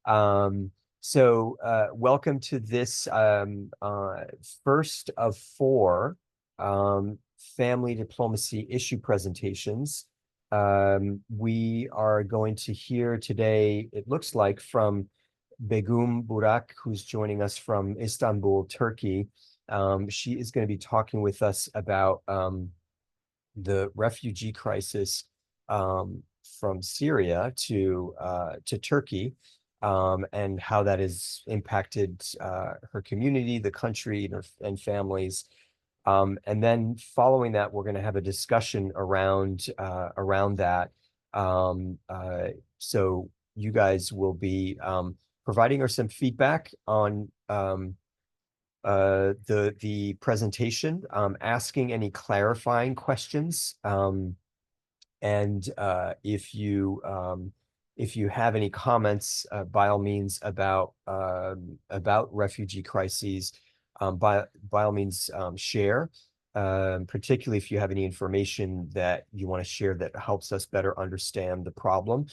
Welcome to this first of four family diplomacy issue presentations. We are going to hear today, it looks like, from Begum Burak, who's joining us from Istanbul, Turkey. She is going to be talking with us about the refugee crisis from Syria to Turkey, and how that has impacted her community, the country, and families. And then following that, we're going to have a discussion around that. So you guys will be providing her some feedback on the presentation, asking any clarifying questions, and if you have any comments, by all means, about refugee crises, by all means, share. Particularly if you have any information that you want to share that helps us better understand the problem.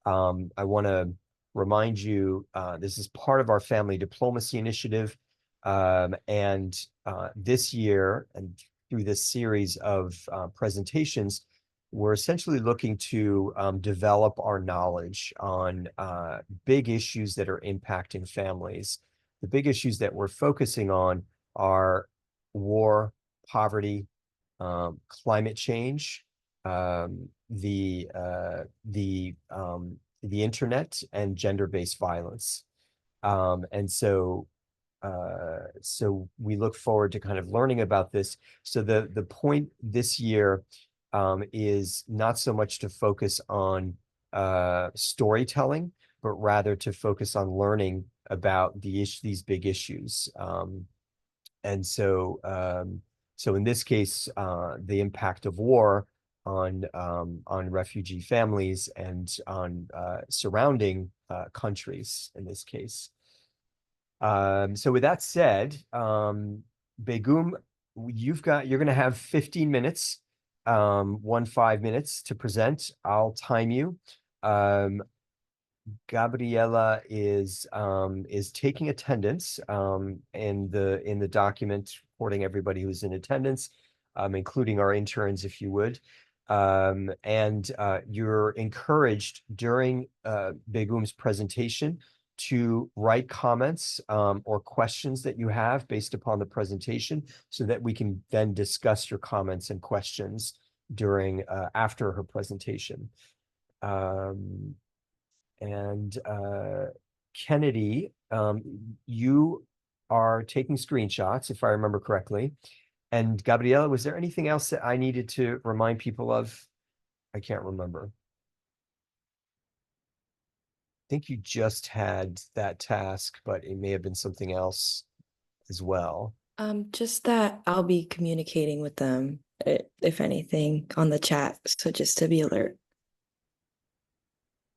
I want to remind you, this is part of our family diplomacy initiative. And this year, and through this series of presentations, we're essentially looking to develop our knowledge on big issues that are impacting families. The big issues that we're focusing on are war, poverty, climate change, the internet, and gender-based violence. So we look forward to kind of learning about this. So the point this year is not so much to focus on storytelling, but rather to focus on learning about these big issues. So in this case, the impact of war on refugee families and on surrounding countries in this case. So with that said, Begum, you're going to have 15 minutes, 5 minutes to present. I'll time you. Gabriela is taking attendance in the document, reporting everybody who's in attendance, including our interns, if you would. And you're encouraged during Begum's presentation to write comments or questions that you have based upon the presentation, so that we can then discuss your comments and questions during after her presentation. Kennedy, you are taking screenshots, if I remember correctly. And Gabriela, was there anything else that I needed to remind people of? I can't remember. I think you just had that task, but it may have been something else as well. Just that I'll be communicating with them, if anything, on the chat. So just to be alert.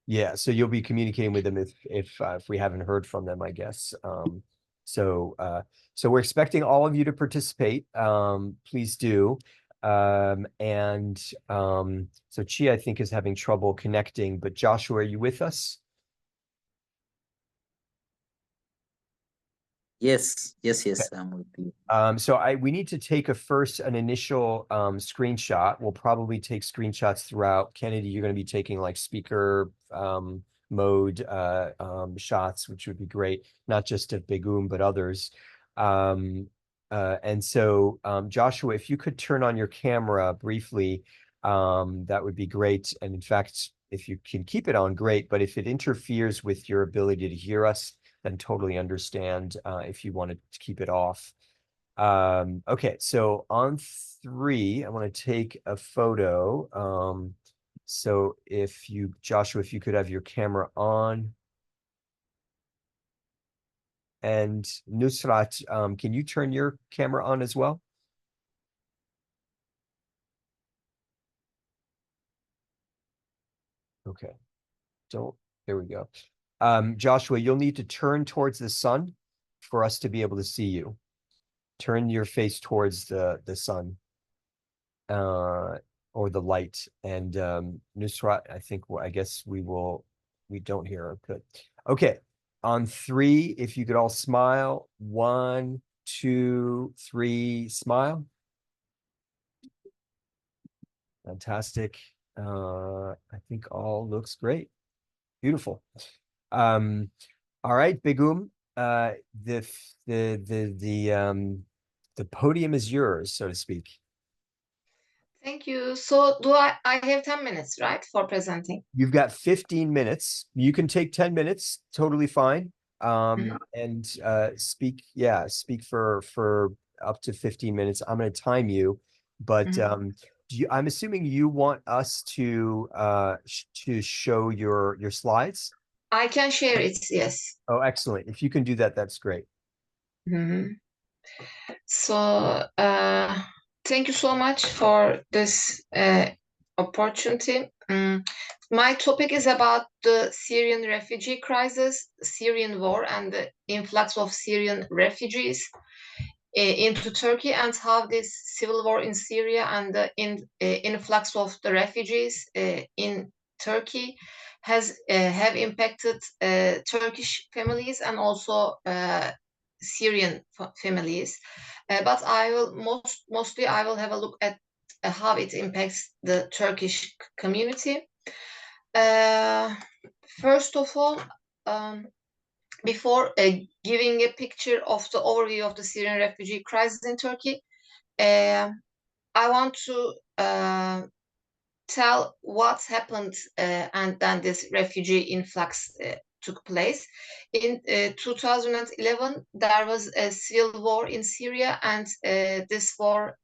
Yeah, so you'll be communicating with them if we haven't heard from them, I guess. So we're expecting all of you to participate. Please do. So Chi, I think, is having trouble connecting, but Joshua, are you with us? Yes, I'm with you. So we need to take an initial screenshot. We'll probably take screenshots throughout. Kennedy, you're going to be taking like speaker mode shots, which would be great, not just of Begum, but others. Joshua, if you could turn on your camera briefly, that would be great. And in fact, if you can keep it on, great. But if it interferes with your ability to hear us, then totally understand if you want to keep it off. Okay, so on 3, I want to take a photo. So Joshua, if you could have your camera on. And Nusrat, can you turn your camera on as well? Okay, there we go. Joshua, you'll need to turn towards the sun for us to be able to see you. Turn your face towards the sun or the light. And Nusrat, I guess we don't hear her. Good. Okay. On three, if you could all smile. 1, 2, 3, smile. Fantastic. I think all looks great. Beautiful. All right, Begum. The podium is yours, so to speak. Thank you. So do I have 10 minutes, right, for presenting? You've got 15 minutes. You can take 10 minutes, totally fine. And speak for up to 15 minutes. I'm going to time you, but I'm assuming you want us to show your slides. I can share it, yes. Oh, excellent. If you can do that, that's great. So thank you so much for this opportunity. My topic is about the Syrian refugee crisis, Syrian war, and the influx of Syrian refugees into Turkey, and how this civil war in Syria and the influx of the refugees in Turkey have impacted Turkish families and also Syrian families. But I will mostly I will have a look at how it impacts the Turkish community. First of all, before giving a picture of the overview of the Syrian refugee crisis in Turkey, I want to tell what happened and then this refugee influx took place. In 2011, there was a civil war in Syria, and this war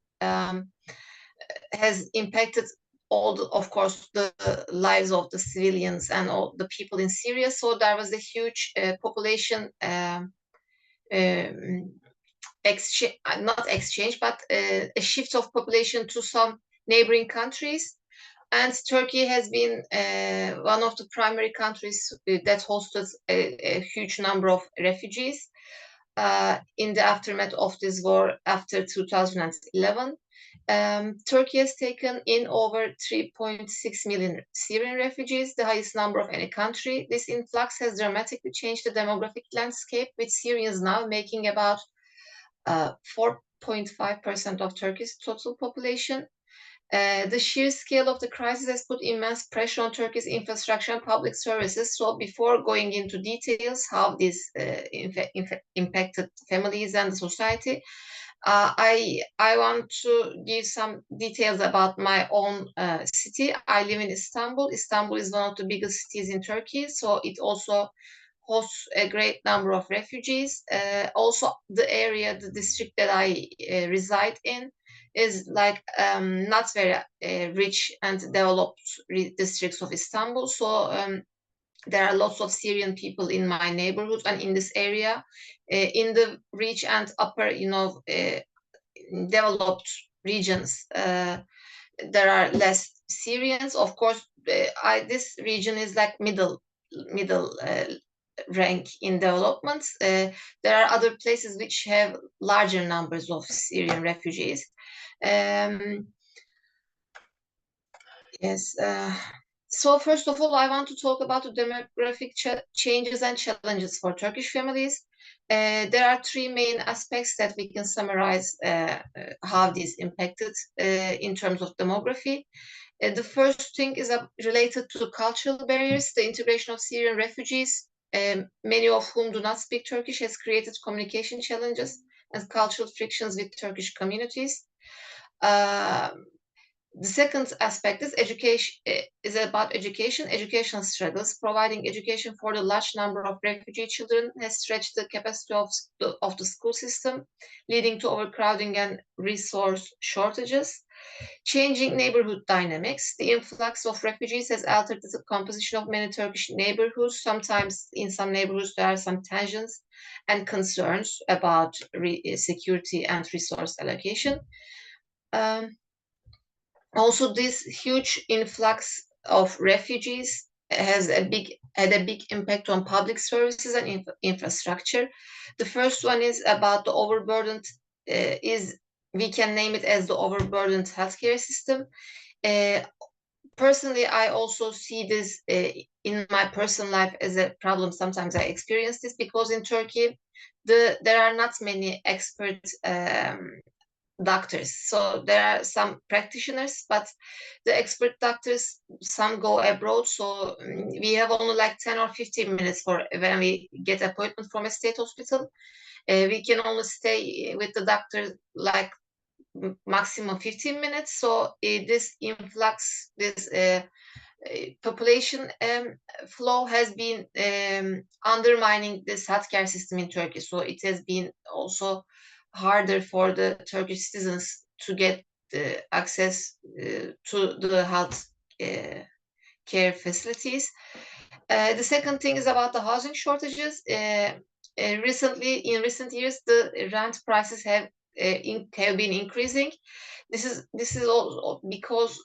has impacted of course, the lives of the civilians and all the people in Syria. So there was a huge population not exchange, but a shift of population to some neighboring countries. And Turkey has been one of the primary countries that hosted a huge number of refugees in the aftermath of this war after 2011. Turkey has taken in over 3.6 million Syrian refugees, the highest number of any country. This influx has dramatically changed the demographic landscape, with Syrians now making about 4.5% of Turkey's total population. The sheer scale of the crisis has put immense pressure on Turkey's infrastructure and public services. So before going into details how this impacted families and the society, I want to give some details about my own city. I live in Istanbul. Istanbul is one of the biggest cities in Turkey, so it also hosts a great number of refugees. Also, the district that I reside in is like not very rich and developed districts of Istanbul. So there are lots of Syrian people in my neighborhood and in this area. In the rich and upper, developed regions, there are less Syrians. Of course, this region is like middle rank in development. There are other places which have larger numbers of Syrian refugees. Yes. So first of all, I want to talk about the demographic changes and challenges for Turkish families. There are three main aspects that we can summarize how this impacted in terms of demography. The first thing is related to cultural barriers. The integration of Syrian refugees, many of whom do not speak Turkish, has created communication challenges and cultural frictions with Turkish communities. The second aspect is education. Is about educational struggles. Providing education for the large number of refugee children has stretched the capacity of the school system, leading to overcrowding and resource shortages. Changing neighborhood dynamics. The influx of refugees has altered the composition of many Turkish neighborhoods. Sometimes in some neighborhoods there are some tensions and concerns about security and resource allocation. Also, this huge influx of refugees had a big impact on public services and infrastructure. The first one is about the overburdened, we can name it as the overburdened healthcare system. personally, I also see this in my personal life as a problem. Sometimes I experience this because in Turkey, there are not many expert doctors. So there are some practitioners, but the expert doctors, some go abroad. So we have only like 10 or 15 minutes for when we get appointment from a state hospital. We can only stay with the doctor like maximum 15 minutes. So this influx, this population flow has been undermining this healthcare system in Turkey. So it has been also harder for the Turkish citizens to get access to the health care facilities. The second thing is about the housing shortages. In recent years, the rent prices have been increasing. This is also because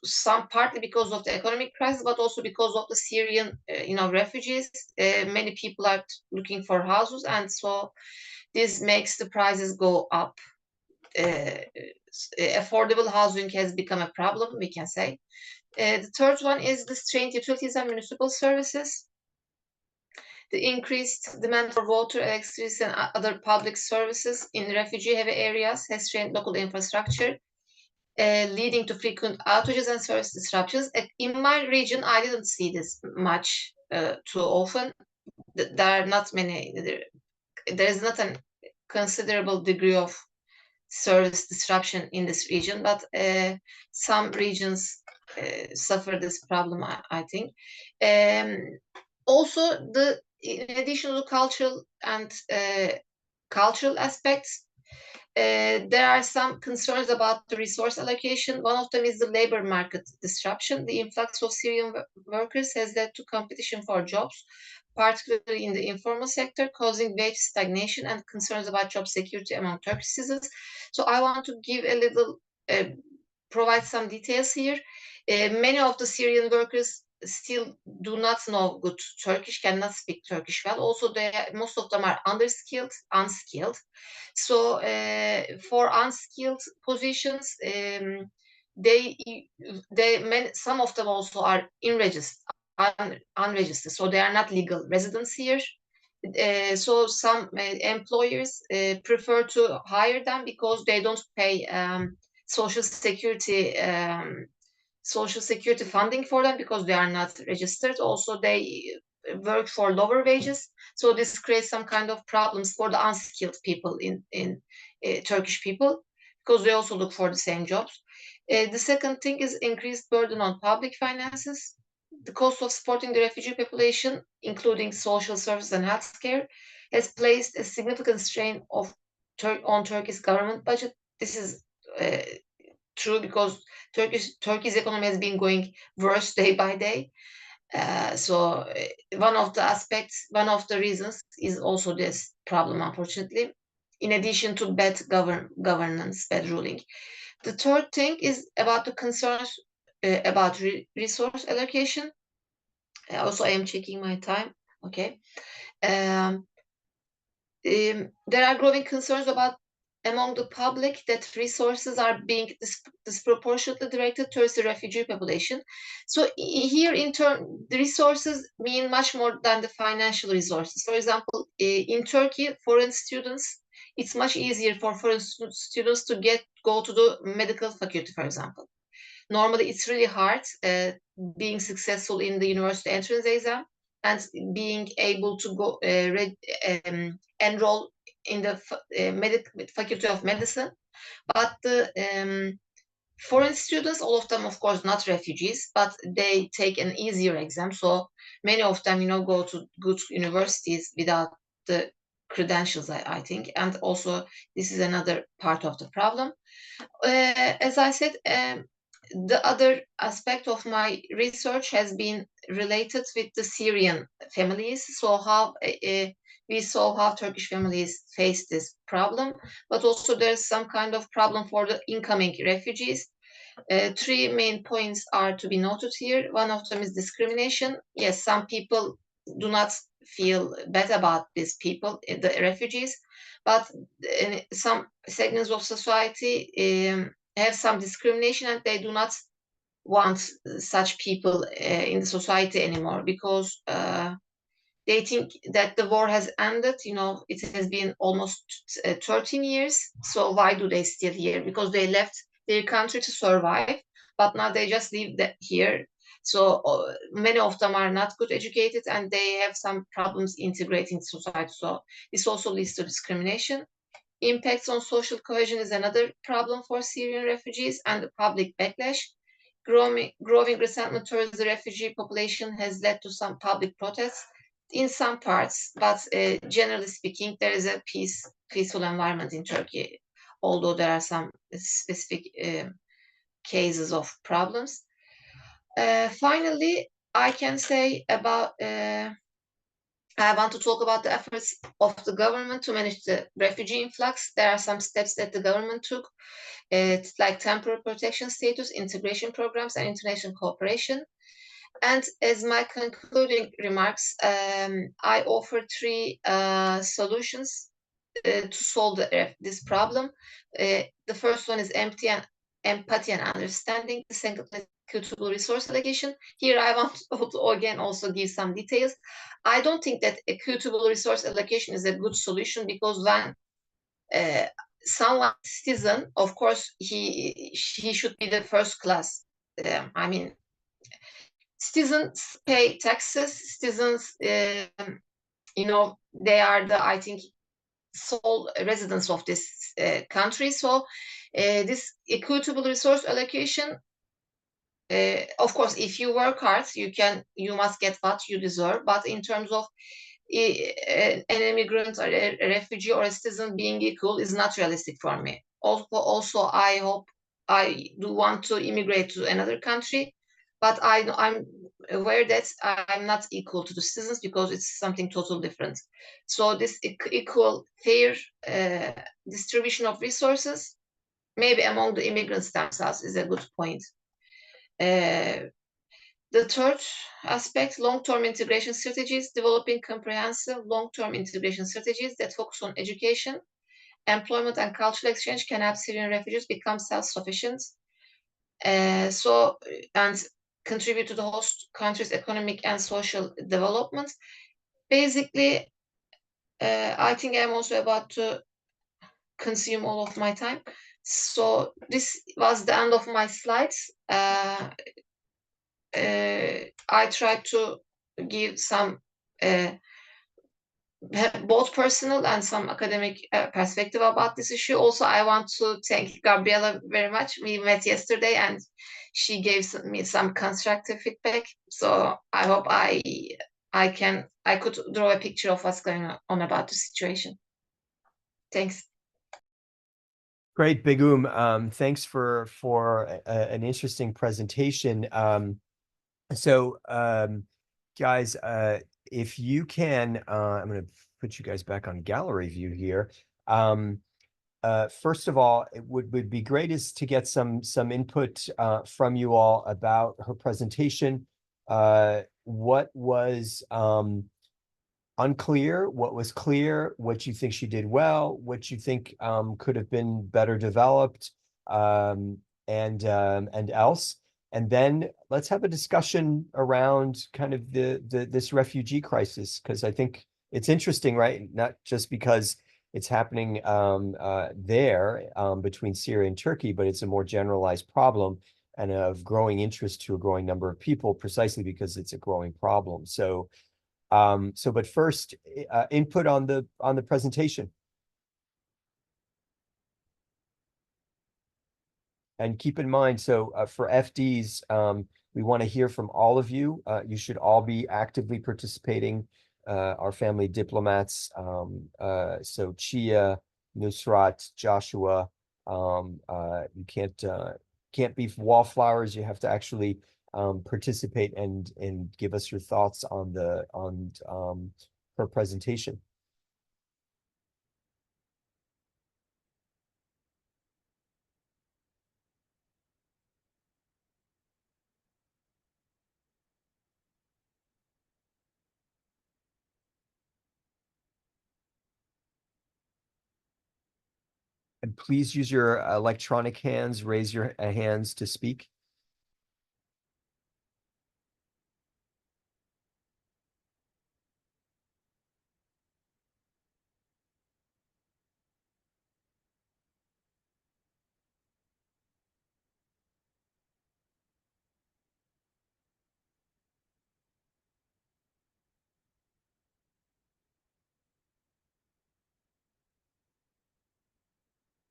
partly because of the economic crisis, but also because of the Syrian refugees. Many people are looking for houses, and so this makes the prices go up. Affordable housing has become a problem, we can say. The third one is the strained utilities and municipal services. The increased demand for water, electricity, and other public services in refugee-heavy areas has strained local infrastructure, leading to frequent outages and service disruptions. In my region, I didn't see this much too often. There are not many. There is not a considerable degree of service disruption in this region, but some regions suffer this problem, I think. Also, in addition to cultural aspects, there are some concerns about the resource allocation. One of them is the labor market disruption. The influx of Syrian workers has led to competition for jobs, particularly in the informal sector, causing wage stagnation and concerns about job security among Turkish citizens. So I want to give a little, provide some details here. Many of the Syrian workers still do not know good Turkish, cannot speak Turkish well. Also, most of them are unskilled. So for unskilled positions, some of them also are unregistered, so they are not legal residents here. So some employers prefer to hire them because they don't pay social security funding for them because they are not registered. Also, they work for lower wages. So this creates some kind of problems for the unskilled people in Turkish people because they also look for the same jobs. The second thing is increased burden on public finances. The cost of supporting the refugee population, including social services and healthcare, has placed a significant strain on Turkey's government budget. This is true because Turkey's economy has been going worse day by day. So one of the reasons is also this problem, unfortunately, in addition to bad governance, bad ruling. The third thing is about the concerns about resource allocation. Also, I am checking my time. Okay. There are growing concerns among the public that resources are being disproportionately directed towards the refugee population. So here, in turn, the resources mean much more than the financial resources. For example, in Turkey, foreign students, it's much easier for foreign students to go to the medical faculty, for example. Normally, it's really hard being successful in the university entrance exam and being able to go enroll in the faculty of medicine. But the foreign students, all of them, of course, not refugees, but they take an easier exam. So many of them, go to good universities without the credentials, I think. And also, this is another part of the problem. As I said, the other aspect of my research has been related with the Syrian families. So how we saw how Turkish families face this problem, but also there's some kind of problem for the incoming refugees. Three main points are to be noted here. One of them is discrimination. Yes, some people do not feel bad about these people, the refugees, but some segments of society have some discrimination and they do not want such people in the society anymore, because they think that the war has ended. You know, it has been almost 13 years. So why do they still here? Because they left their country to survive, but now they just live here. So many of them are not good educated, and they have some problems integrating society. So this also leads to discrimination. Impacts on social cohesion is another problem for Syrian refugees, and the public backlash. Growing resentment towards the refugee population has led to some public protests in some parts, but generally speaking, there is a peaceful environment in Turkey, although there are some specific cases of problems. Finally, I can say about I want to talk about the efforts of the government to manage the refugee influx. There are some steps that the government took. It's like temporary protection status, integration programs, and international cooperation. And as my concluding remarks, I offer three solutions to solve this problem. The first one is empathy and understanding. The second is equitable resource allocation. Here I want to again also give some details. I don't think that equitable resource allocation is a good solution, because when someone citizen, of course, he should be the first class. I mean, citizens pay taxes. Citizens, you know, they are the, I think, sole residents of this country. So this equitable resource allocation, of course, if you work hard, you must get what you deserve. But in terms of an immigrant or a refugee or a citizen being equal is not realistic for me. Also, I do want to immigrate to another country, but I'm aware that I'm not equal to the citizens, because it's something totally different. So this equal, fair distribution of resources, maybe among the immigrants themselves, is a good point. The third aspect, long-term integration strategies, developing comprehensive long-term integration strategies that focus on education, employment, and cultural exchange can help Syrian refugees become self-sufficient. And contribute to the host country's economic and social development. Basically, I think I'm also about to consume all of my time. So this was the end of my slides. I tried to give some both personal and some academic perspective about this issue. Also, I want to thank Gabriela very much. We met yesterday and she gave me some constructive feedback. So I hope I could draw a picture of what's going on about the situation. Thanks. Great, Begum. Thanks for an interesting presentation. Guys, if you can, I'm going to put you guys back on gallery view here. First of all, it would be great is to get some input from you all about her presentation. What was unclear, what was clear, what you think she did well, what you think could have been better developed, and else. And then let's have a discussion around kind of this refugee crisis, because I think it's interesting, right? Not just because it's happening there between Syria and Turkey, but it's a more generalized problem and of growing interest to a growing number of people, precisely because it's a growing problem. So, but first, input on the presentation. And keep in mind, so for FDs, we want to hear from all of you. You should all be actively participating. Our family diplomats, so Chia, Nusrat, Joshua, you can't be wallflowers. You have to actually participate and give us your thoughts on her presentation. And please use your electronic hands, raise your hands to speak.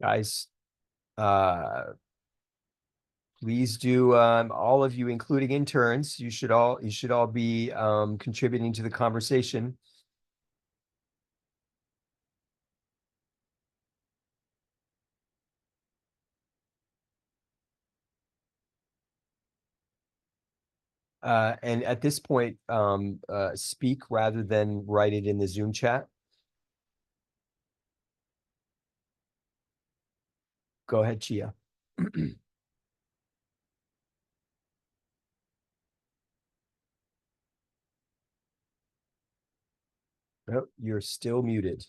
Guys, please do, all of you, including interns, you should all be contributing to the conversation. And at this point, speak rather than write it in the Zoom chat. Go ahead, Chia. Oh, you're still muted.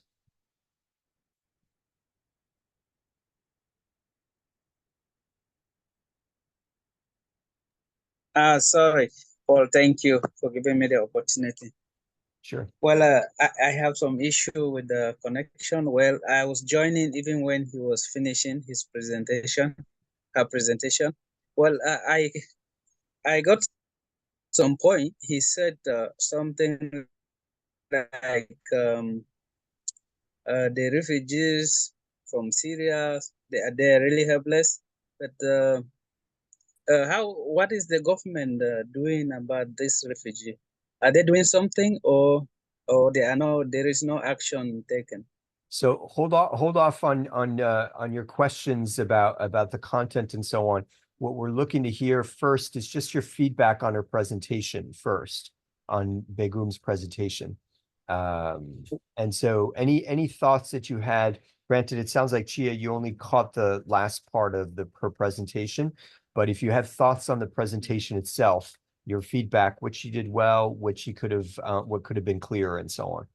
Sorry, Paul, thank you for giving me the opportunity. Sure. Well, I have some issue with the connection. Well, I was joining even when he was finishing his presentation, her presentation. Well, I got some point. He said something like the refugees from Syria, they're really helpless. But what is the government doing about this refugee? Are they doing something, or there is no action taken? So hold off on your questions about the content and so on. What we're looking to hear first is just your feedback on her presentation first, on Begum's presentation. And so any thoughts that you had, granted, it sounds like, Chia, you only caught the last part of her presentation, but if you have thoughts on the presentation itself, your feedback, what she did well, what could have been clearer, and so on.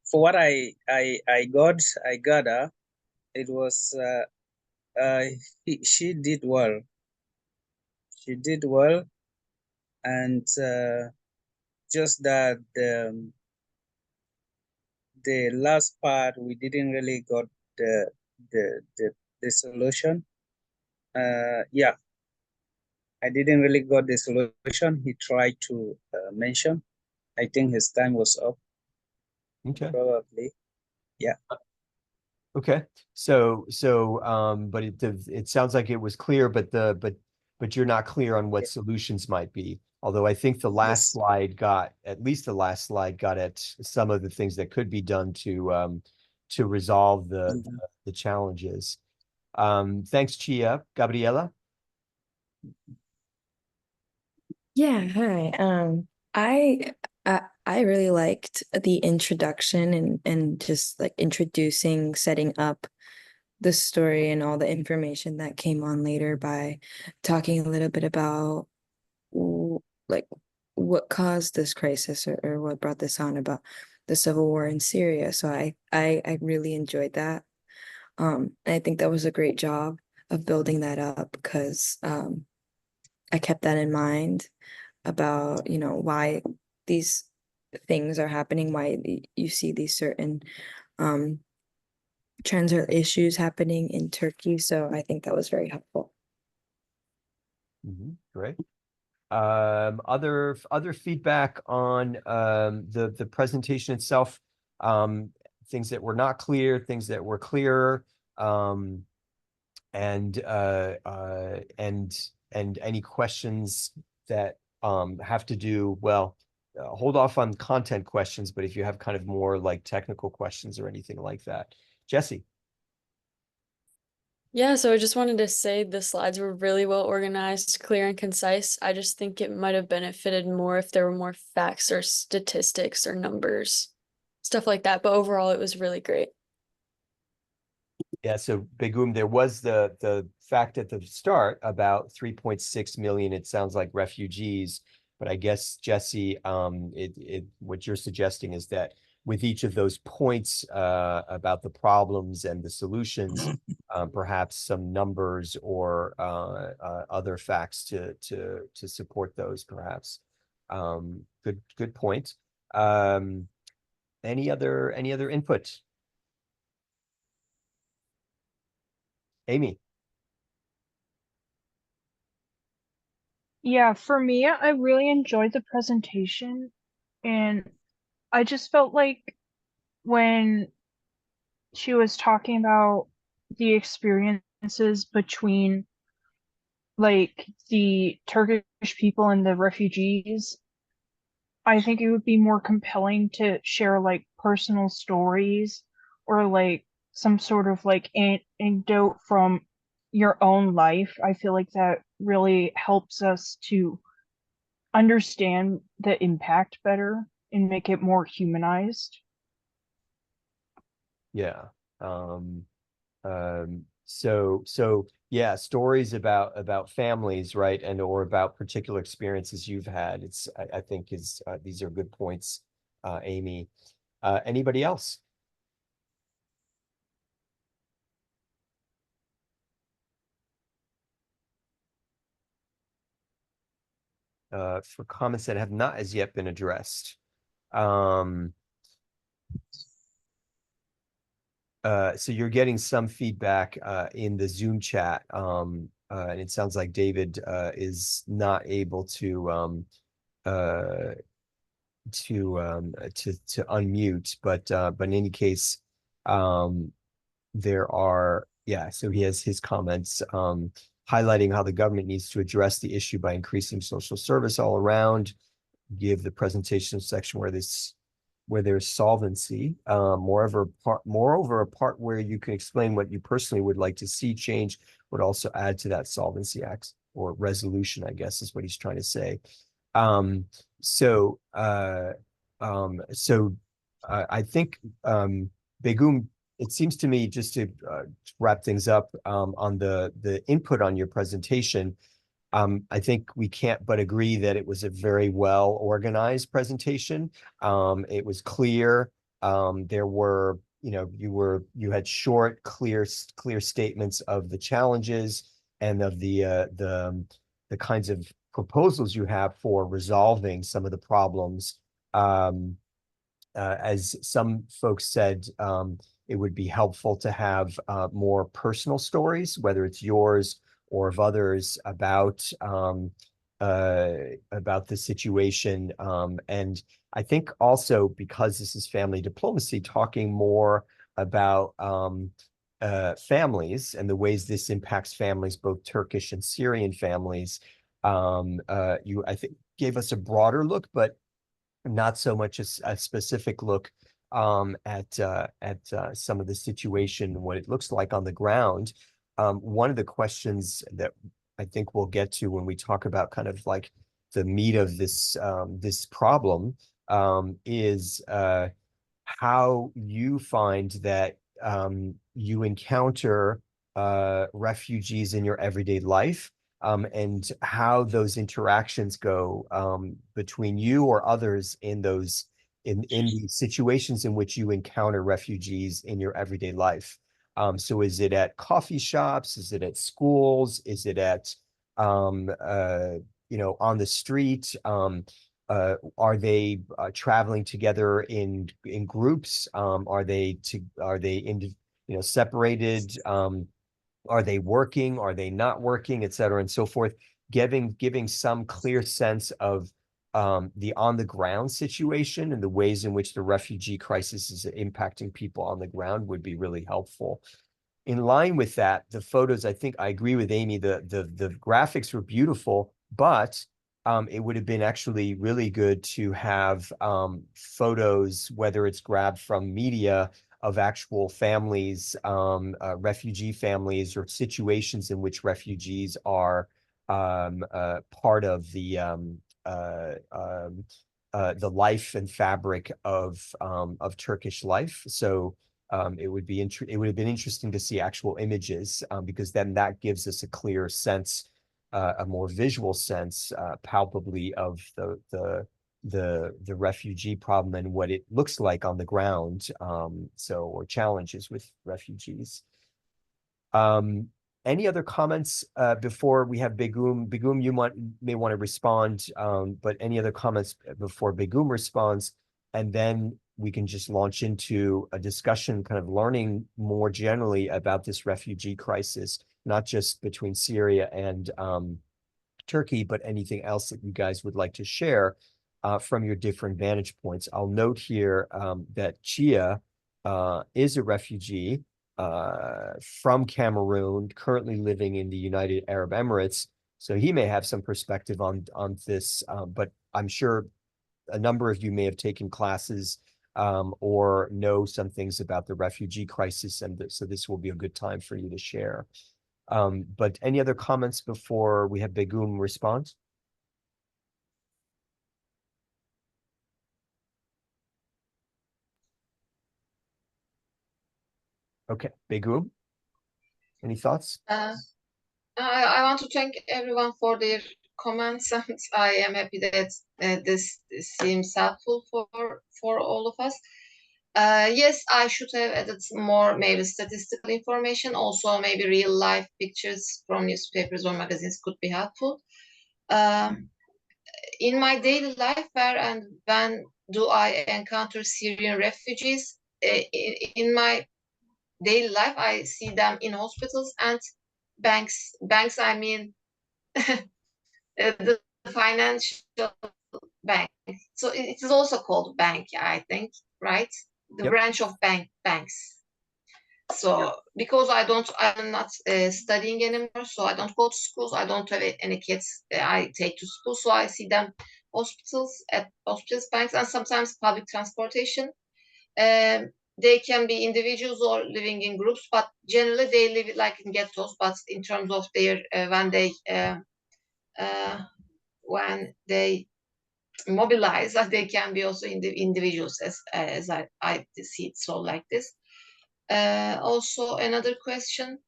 For what I gather, it was she did well. She did well, and just that the last part we didn't really got the solution. Yeah, I didn't really got the solution he tried to mention. I think his time was up. Okay. Probably. Yeah. Okay. But it sounds like it was clear, but you're not clear on what solutions might be. Although I think the last slide got at some of the things that could be done to resolve the challenges. Thanks, Chia. Gabriela? Yeah, hi. I really liked the introduction and just like introducing, setting up the story and all the information that came on later by talking a little bit about like what caused this crisis or what brought this on about the civil war in Syria. So I really enjoyed that. And I think that was a great job of building that up because I kept that in mind about, why these things are happening, why you see these certain trends or issues happening in Turkey. So I think that was very helpful. Great. Other feedback on the presentation itself, things that were not clear, things that were clearer, and any questions that have to do, well, hold off on content questions, but if you have kind of more like technical questions or anything like that. Jesse. Yeah, so I just wanted to say the slides were really well organized, clear and concise. I just think it might have benefited more if there were more facts or statistics or numbers, stuff like that. But overall, it was really great. Yeah, so Begum, there was the fact at the start about 3.6 million, it sounds like, refugees. But I guess, Jesse, what you're suggesting is that with each of those points about the problems and the solutions, perhaps some numbers or other facts to support those, perhaps. Good point. Any other input? Amy. Yeah, for me, I really enjoyed the presentation, and I just felt like when she was talking about the experiences between like the Turkish people and the refugees. I think it would be more compelling to share like personal stories or like some sort of like anecdote from your own life. I feel like that really helps us to understand the impact better and make it more humanized. Yeah. So yeah, stories about families, right, and or about particular experiences you've had. I think is these are good points, Amy. Anybody else? For comments that have not as yet been addressed. So you're getting some feedback in the Zoom chat, and it sounds like David is not able to unmute, but in any case, there are, yeah, so he has his comments highlighting how the government needs to address the issue by increasing social service all around, give the presentation section where there's solvency. Moreover, a part where you can explain what you personally would like to see change would also add to that solvency act or resolution, I guess is what he's trying to say. So I think Begum, it seems to me, just to wrap things up on the input on your presentation, I think we can't but agree that it was a very well organized presentation. It was clear. There were, you had short, clear statements of the challenges and of the kinds of proposals you have for resolving some of the problems. As some folks said, it would be helpful to have more personal stories, whether it's yours or of others, about the situation. And I think also, because this is family diplomacy, talking more about families and the ways this impacts families, both Turkish and Syrian families. I think gave us a broader look, but not so much a specific look at some of the situation, what it looks like on the ground. One of the questions that I think we'll get to when we talk about kind of like the meat of this problem is how you find that you encounter refugees in your everyday life, and how those interactions go between you or others in those in the situations in which you encounter refugees in your everyday life. So is it at coffee shops? Is it at schools? Is it at on the street? Are they traveling together in groups? Are they separated? Are they working? Are they not working, et cetera, and so forth? Giving some clear sense of the on the ground situation and the ways in which the refugee crisis is impacting people on the ground would be really helpful. In line with that, the photos, I think I agree with Amy, the graphics were beautiful, but it would have been actually really good to have photos, whether it's grabbed from media, of actual families, refugee families, or situations in which refugees are part of the life and fabric of Turkish life. So it would have been interesting to see actual images, because then that gives us a clear sense, a more visual sense, palpably, of the refugee problem and what it looks like on the ground, or challenges with refugees. Any other comments before we have Begum? Begum, you may want to respond, but any other comments before Begum responds? And then we can just launch into a discussion, kind of learning more generally about this refugee crisis, not just between Syria and Turkey, but anything else that you guys would like to share from your different vantage points. I'll note here that Chia is a refugee from Cameroon, currently living in the United Arab Emirates. So he may have some perspective on this, but I'm sure a number of you may have taken classes or know some things about the refugee crisis, and so this will be a good time for you to share. But any other comments before we have Begum respond? Okay, Begum, any thoughts? I want to thank everyone for their comments, and I am happy that this seems helpful for all of us. Yes, I should have added more maybe statistical information. Also, maybe real life pictures from newspapers or magazines could be helpful. In my daily life, where and when do I encounter Syrian refugees? In my daily life, I see them in hospitals and banks. Banks, I mean, the financial bank. So it is also called bank, I think, right? The Yep. branch of banks. So because I'm not studying anymore, so I don't go to schools. I don't have any kids I take to school, so I see them at hospitals, banks, and sometimes public transportation. They can be individuals or living in groups, but generally they live like in ghettos. But in terms of their when they mobilize, they can be also individuals, as I see it. So like this. Also, another question: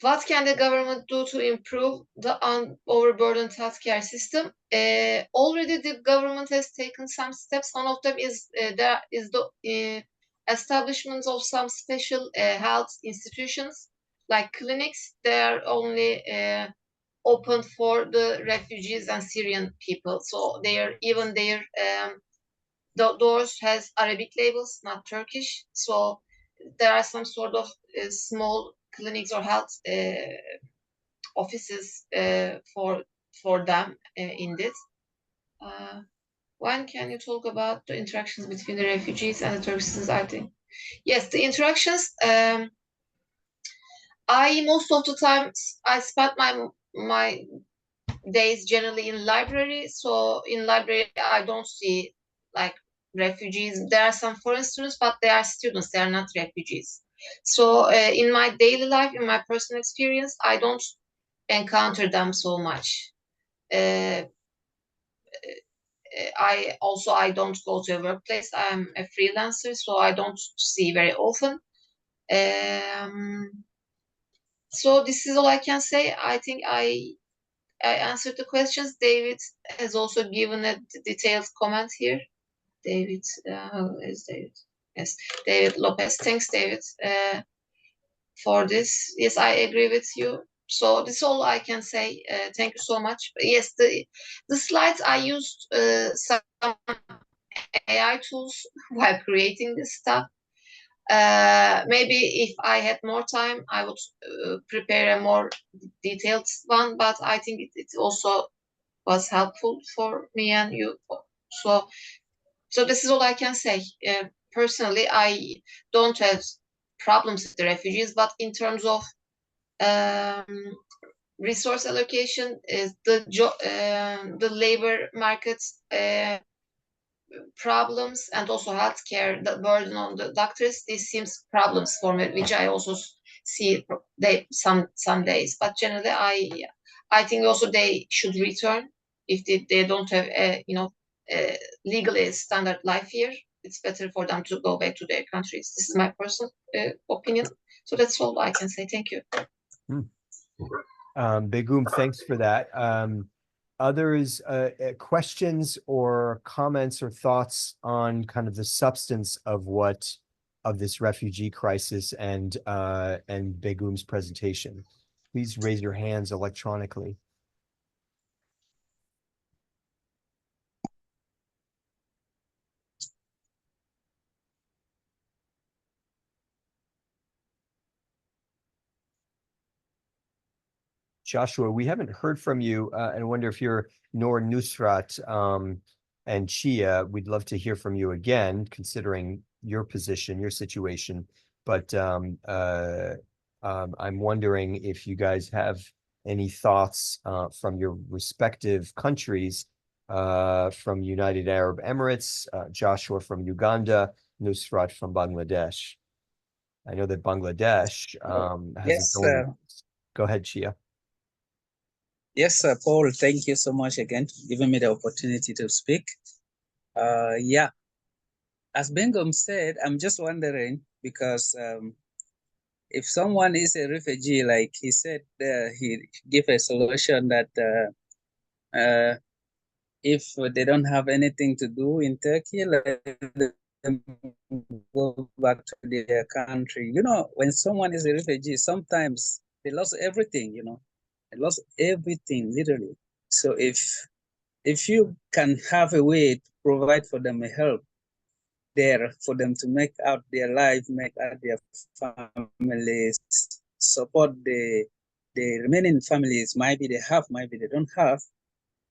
what can the government do to improve the overburdened healthcare system? Already the government has taken some steps. One of them is there is the establishment of some special health institutions like clinics. They are only open for the refugees and Syrian people. So the doors has Arabic labels, not Turkish. So there are some sort of small clinics or health offices for them in this. When can you talk about the interactions between the refugees and the Turkish society? Yes, the interactions. I most of the time I spent my days generally in library. So in library I don't see like refugees. There are some foreign students, but they are students. They are not refugees. So in my daily life, in my personal experience, I don't encounter them so much. I don't go to a workplace. I'm a freelancer, so I don't see very often. So this is all I can say. I think I answered the questions. David has also given a detailed comment here. David, is David? Yes, David Lopez. Thanks, David, for this. Yes, I agree with you. So this is all I can say. Thank you so much. Yes, the slides I used some AI tools while creating this stuff. Maybe if I had more time, I would prepare a more detailed one. But I think it also was helpful for me and you. So this is all I can say. Personally, I don't have problems with the refugees, but in terms of resource allocation, is the labor markets problems, and also healthcare, the burden on the doctors. This seems problems for me, which I also see some days. But generally, I think also they should return if they don't have legally standard life here. It's better for them to go back to their countries. This is my personal opinion. So that's all I can say. Thank you. Begum, thanks for that. Others, questions or comments or thoughts on kind of the substance of this refugee crisis and Begum's presentation? Please raise your hands electronically. Joshua, we haven't heard from you, and I wonder if you're Noor Nusrat. And Chia, we'd love to hear from you again, considering your position, your situation. But I'm wondering if you guys have any thoughts from your respective countries, from United Arab Emirates, Joshua from Uganda, Nusrat from Bangladesh. I know that Bangladesh has Yes, its own. Go ahead, Chia. Yes, Paul, thank you so much again for giving me the opportunity to speak. Yeah, as Bengum said, I'm just wondering because if someone is a refugee, like he said, he gave a solution that if they don't have anything to do in Turkey, let them go back to their country. You know, when someone is a refugee, sometimes they lost everything, you know, they lost everything, literally. So if you can have a way to provide for them a help there for them to make out their life, make out their families, support the remaining families, maybe they have, maybe they don't have,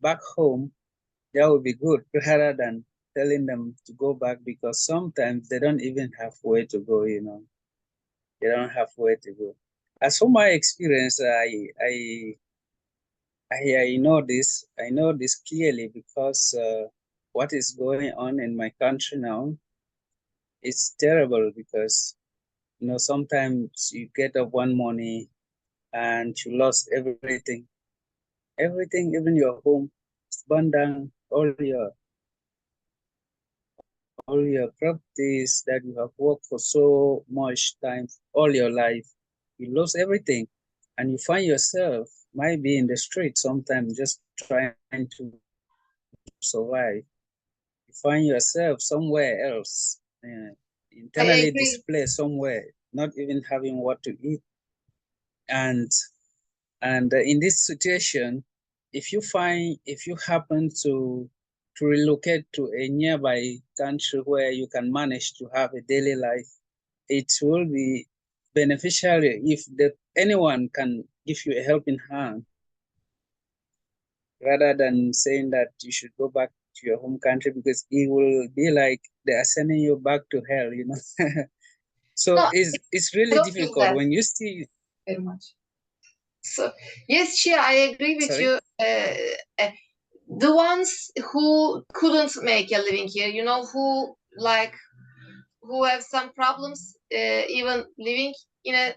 back home, that would be good rather than telling them to go back because sometimes they don't even have where to go, you know. They don't have where to go. As for my experience, I know this clearly because what is going on in my country now, it's terrible because you know sometimes you get up one morning and you lost everything, even your home, it's burned down, all your properties that you have worked for so much time, all your life, you lose everything, and you find yourself might be in the street sometimes just trying to survive. You find yourself somewhere else, I internally agree. displaced somewhere, not even having what to eat. And in this situation, if you happen to relocate to a nearby country where you can manage to have a daily life, it will be beneficial if anyone can give you a helping hand rather than saying that you should go back to your home country because it will be like they are sending you back to hell, you know. So No, it's I really don't feel difficult that when you see. very much. So yes, Chia, I agree with Sorry? you. The ones who couldn't make a living here, you know, who have some problems, even living in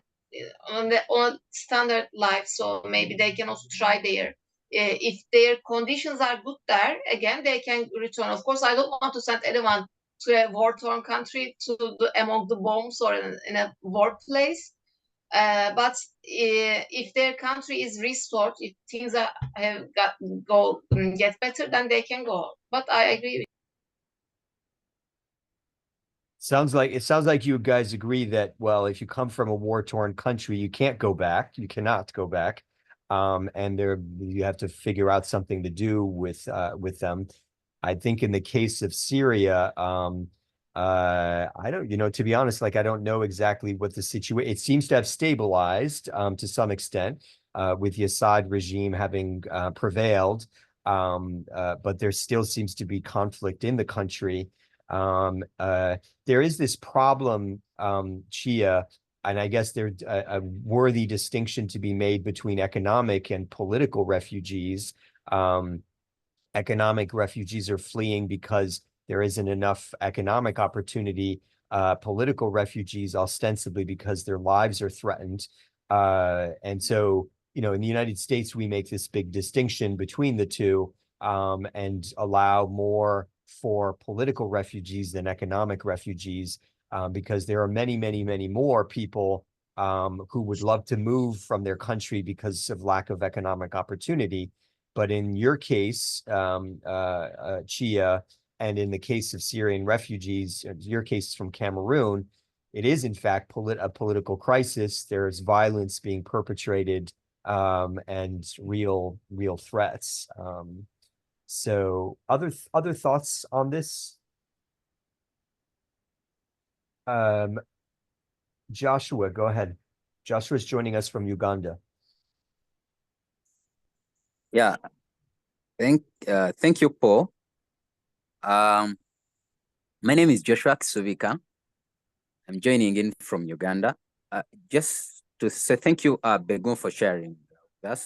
on a standard life, so maybe they can also try there. If their conditions are good there, again they can return. Of course, I don't want to send anyone to a war-torn country among the bombs or in a war place. But if their country is restored, if things get better, then they can go. But I agree with Sounds like you guys agree that, well, if you come from a war-torn country, you can't go back. You cannot go back. And you have to figure out something to do with them. I think in the case of Syria, I don't, to be honest, like I don't know exactly what the situation. It seems to have stabilized to some extent with the Assad regime having prevailed, but there still seems to be conflict in the country. There is this problem, Chia, and I guess there's a worthy distinction to be made between economic and political refugees. Economic refugees are fleeing because there isn't enough economic opportunity. Political refugees ostensibly because their lives are threatened. And so, in the United States, we make this big distinction between the two and allow more for political refugees than economic refugees because there are many, many, many more people who would love to move from their country because of lack of economic opportunity. But in your case, Chia, and in the case of Syrian refugees, your case is from Cameroon, it is in fact a political crisis. There's violence being perpetrated and real threats. So other thoughts on this? Joshua, go ahead. Joshua's joining us from Uganda. Yeah, thank you, Paul. My name is Joshua Kisuvika. I'm joining in from Uganda. Just to say thank you, Begum, for sharing with us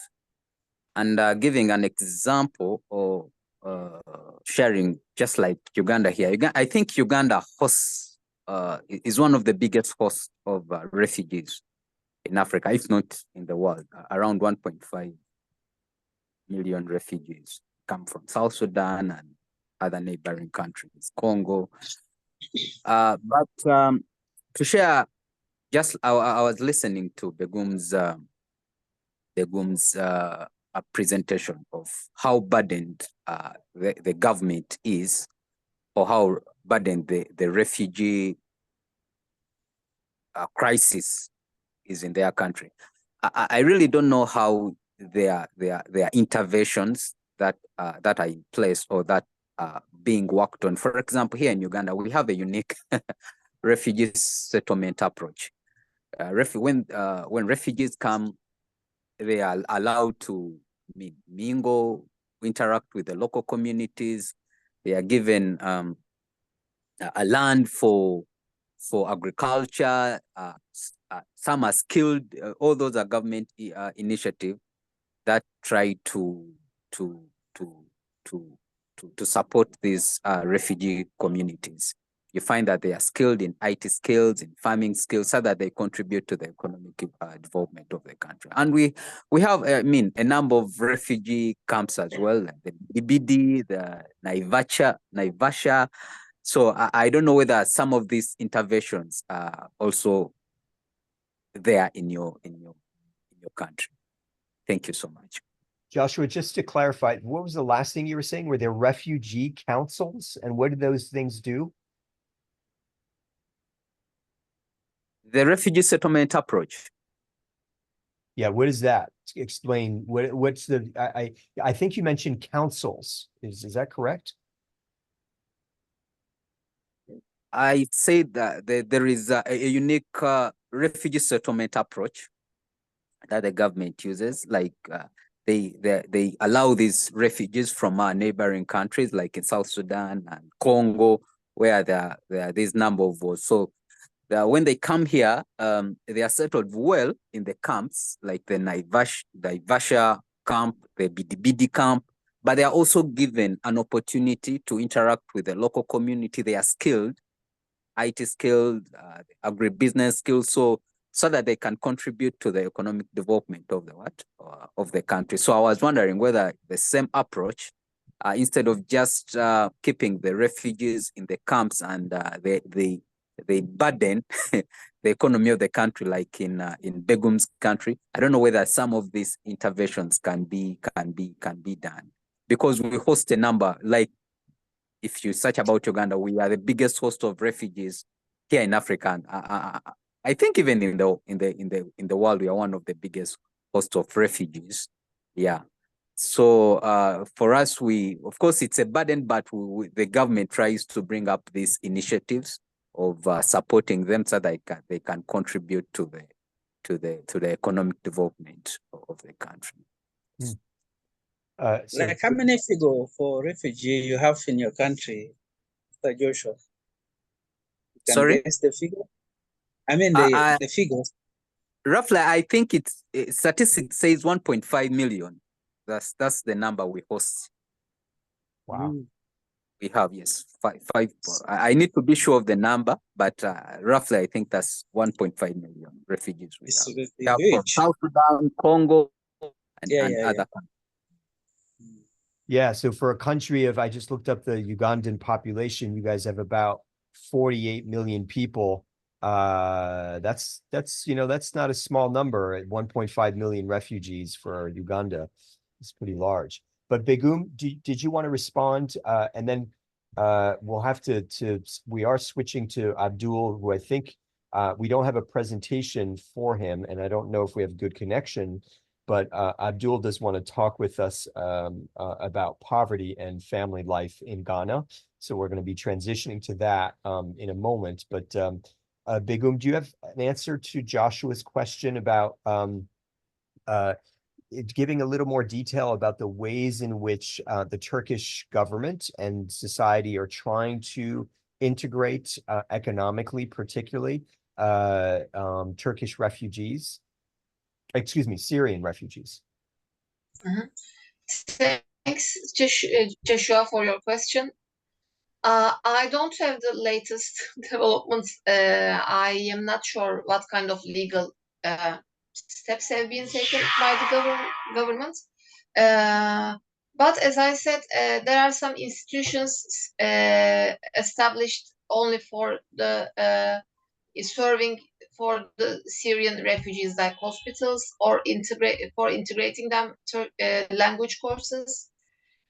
and giving an example of sharing, just like Uganda here. I think Uganda hosts is one of the biggest hosts of refugees in Africa, if not in the world. Around 1.5 million refugees come from South Sudan and other neighboring countries, Congo. But to share, just I was listening to Begum's presentation of how burdened the government is, or how burdened the refugee crisis is in their country. I really don't know how their interventions that are in place or that are being worked on. For example, here in Uganda, we have a unique refugee settlement approach. When refugees come, they are allowed to mingle, interact with the local communities. They are given a land for agriculture. Some are skilled. All those are government initiatives that try to support these refugee communities. You find that they are skilled in IT skills, in farming skills, so that they contribute to the economic development of the country. And we have, a number of refugee camps as well, like the BBD, the Naivasha. So I don't know whether some of these interventions are also there in your country. Thank you so much. Joshua, just to clarify, what was the last thing you were saying? Were there refugee councils, and what do those things do? The refugee settlement approach. Yeah, what is that? Explain what's the I think you mentioned councils. Is that correct? I say that there is a unique refugee settlement approach that the government uses. Like they allow these refugees from our neighboring countries, like in South Sudan and Congo, where there are this number of wars. So when they come here, they are settled well in the camps, like the Naivasha camp, the Bidibidi camp, but they are also given an opportunity to interact with the local community. They are skilled, IT skilled, agribusiness skills, so that they can contribute to the economic development of the country. So I was wondering whether the same approach, instead of just keeping the refugees in the camps and they burden the economy of the country, like in Begum's country. I don't know whether some of these interventions can be done, because we host a number. Like, if you search about Uganda, we are the biggest host of refugees here in Africa. And I think even in the world, we are one of the biggest hosts of refugees. Yeah. So for us, of course it's a burden, but the government tries to bring up these initiatives of supporting them so that they can contribute to the economic development of the country. Like, how many figure for refugee you have in your country, Mr. Joshua? You can Sorry? guess the figure? I mean the figures. Roughly, I think statistics says 1.5 million. That's the number we host. Wow. We have, yes, five. I need to be sure of the number, but roughly I think that's 1.5 million refugees we have from South Sudan, Congo, and other countries. Yeah, so for a country of, I just looked up the Ugandan population, you guys have about 48 million people. That's not a small number at 1.5 million refugees for Uganda. It's pretty large. But Begum, did you want to respond? And then we'll have we are switching to Abdul, who I think we don't have a presentation for him, and I don't know if we have good connection, but Abdul does want to talk with us about poverty and family life in Ghana. So we're going to be transitioning to that in a moment. But Begum, do you have an answer to Joshua's question about giving a little more detail about the ways in which the Turkish government and society are trying to integrate economically, particularly Turkish refugees, excuse me, Syrian refugees. Thanks, Joshua, for your question. I don't have the latest developments. I am not sure what kind of legal steps have been taken by the government. But as I said, there are some institutions established only for the serving for the Syrian refugees, like hospitals, or integrating them to language courses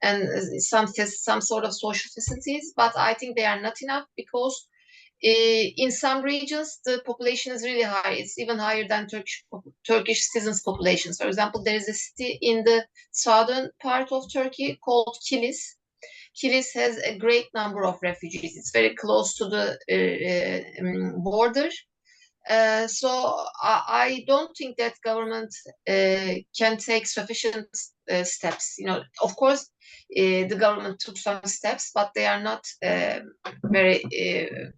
and some sort of social facilities. But I think they are not enough, because in some regions the population is really high. It's even higher than Turkish citizens' populations. For example, there is a city in the southern part of Turkey called Kilis. Kilis has a great number of refugees. It's very close to the border. So I don't think that government can take sufficient steps. Of course, the government took some steps, but they are not very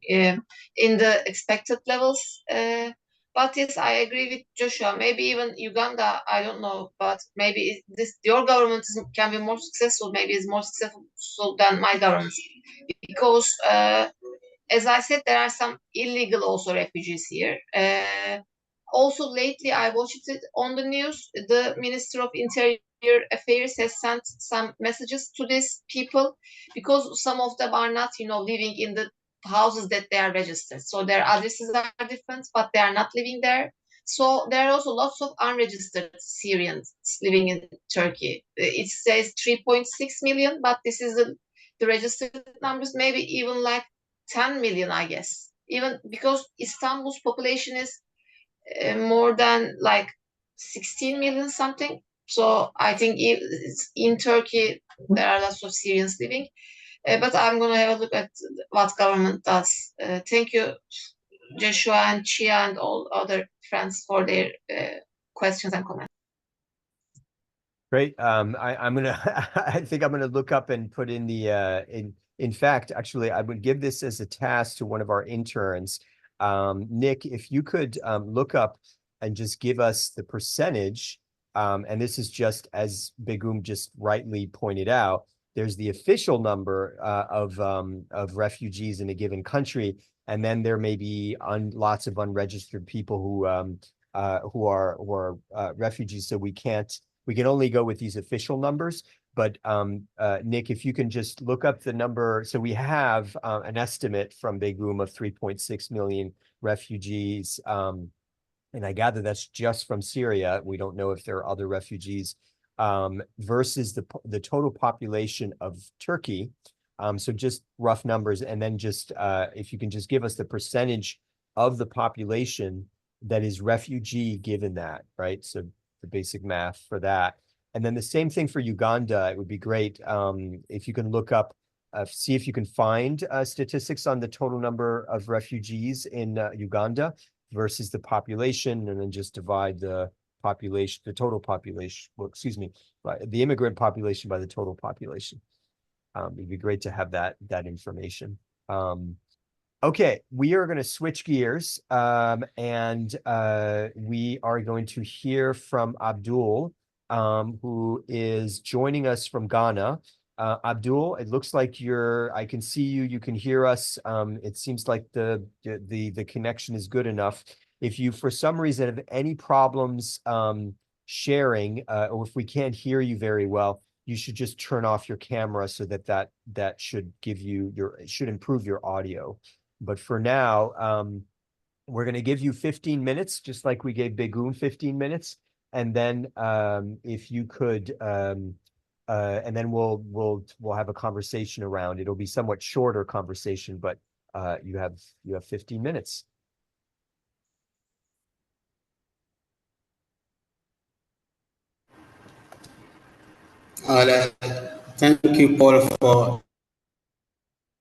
in the expected levels. But yes, I agree with Joshua. Maybe even Uganda, I don't know, but maybe your government can be more successful. Maybe it's more successful than my government, because as I said, there are some illegal also refugees here. Also, lately I watched it on the news. The Minister of Interior Affairs has sent some messages to these people, because some of them are not, living in the houses that they are registered. So their addresses are different, but they are not living there. So there are also lots of unregistered Syrians living in Turkey. It says 3.6 million, but this is the registered numbers, maybe even like 10 million, I guess. Even because Istanbul's population is more than like 16 million something. So I think in Turkey there are lots of Syrians living. But I'm going to have a look at what government does. Thank you, Joshua and Chia and all other friends, for their questions and comments. Great. I'm gonna I think I'm gonna look up and put in the in fact, actually, I would give this as a task to one of our interns. Nick, if you could look up and just give us the percentage, and this is just as Begum just rightly pointed out, there's the official number of refugees in a given country, and then there may be lots of unregistered people who are refugees. So we can only go with these official numbers. But Nick, if you can just look up the number. So we have an estimate from Begum of 3.6 million refugees. And I gather that's just from Syria. We don't know if there are other refugees versus the total population of Turkey. So just rough numbers. And then just if you can just give us the percentage of the population that is refugee given that, right? So the basic math for that. And then the same thing for Uganda. It would be great if you can look up, see if you can find statistics on the total number of refugees in Uganda versus the population, and then just divide the population, the total population, well, excuse me, the immigrant population by the total population. It'd be great to have that information. Okay, we are going to switch gears and we are going to hear from Abdul, who is joining us from Ghana. Abdul, it looks like I can see you, you can hear us. It seems like the connection is good enough. If you, for some reason, have any problems sharing, or if we can't hear you very well, you should just turn off your camera so that should give you should improve your audio. But for now, we're going to give you 15 minutes, just like we gave Begum 15 minutes. And then if you could, and then we'll have a conversation around. It'll be somewhat shorter conversation, but you have 15 minutes. Thank you, Paul, for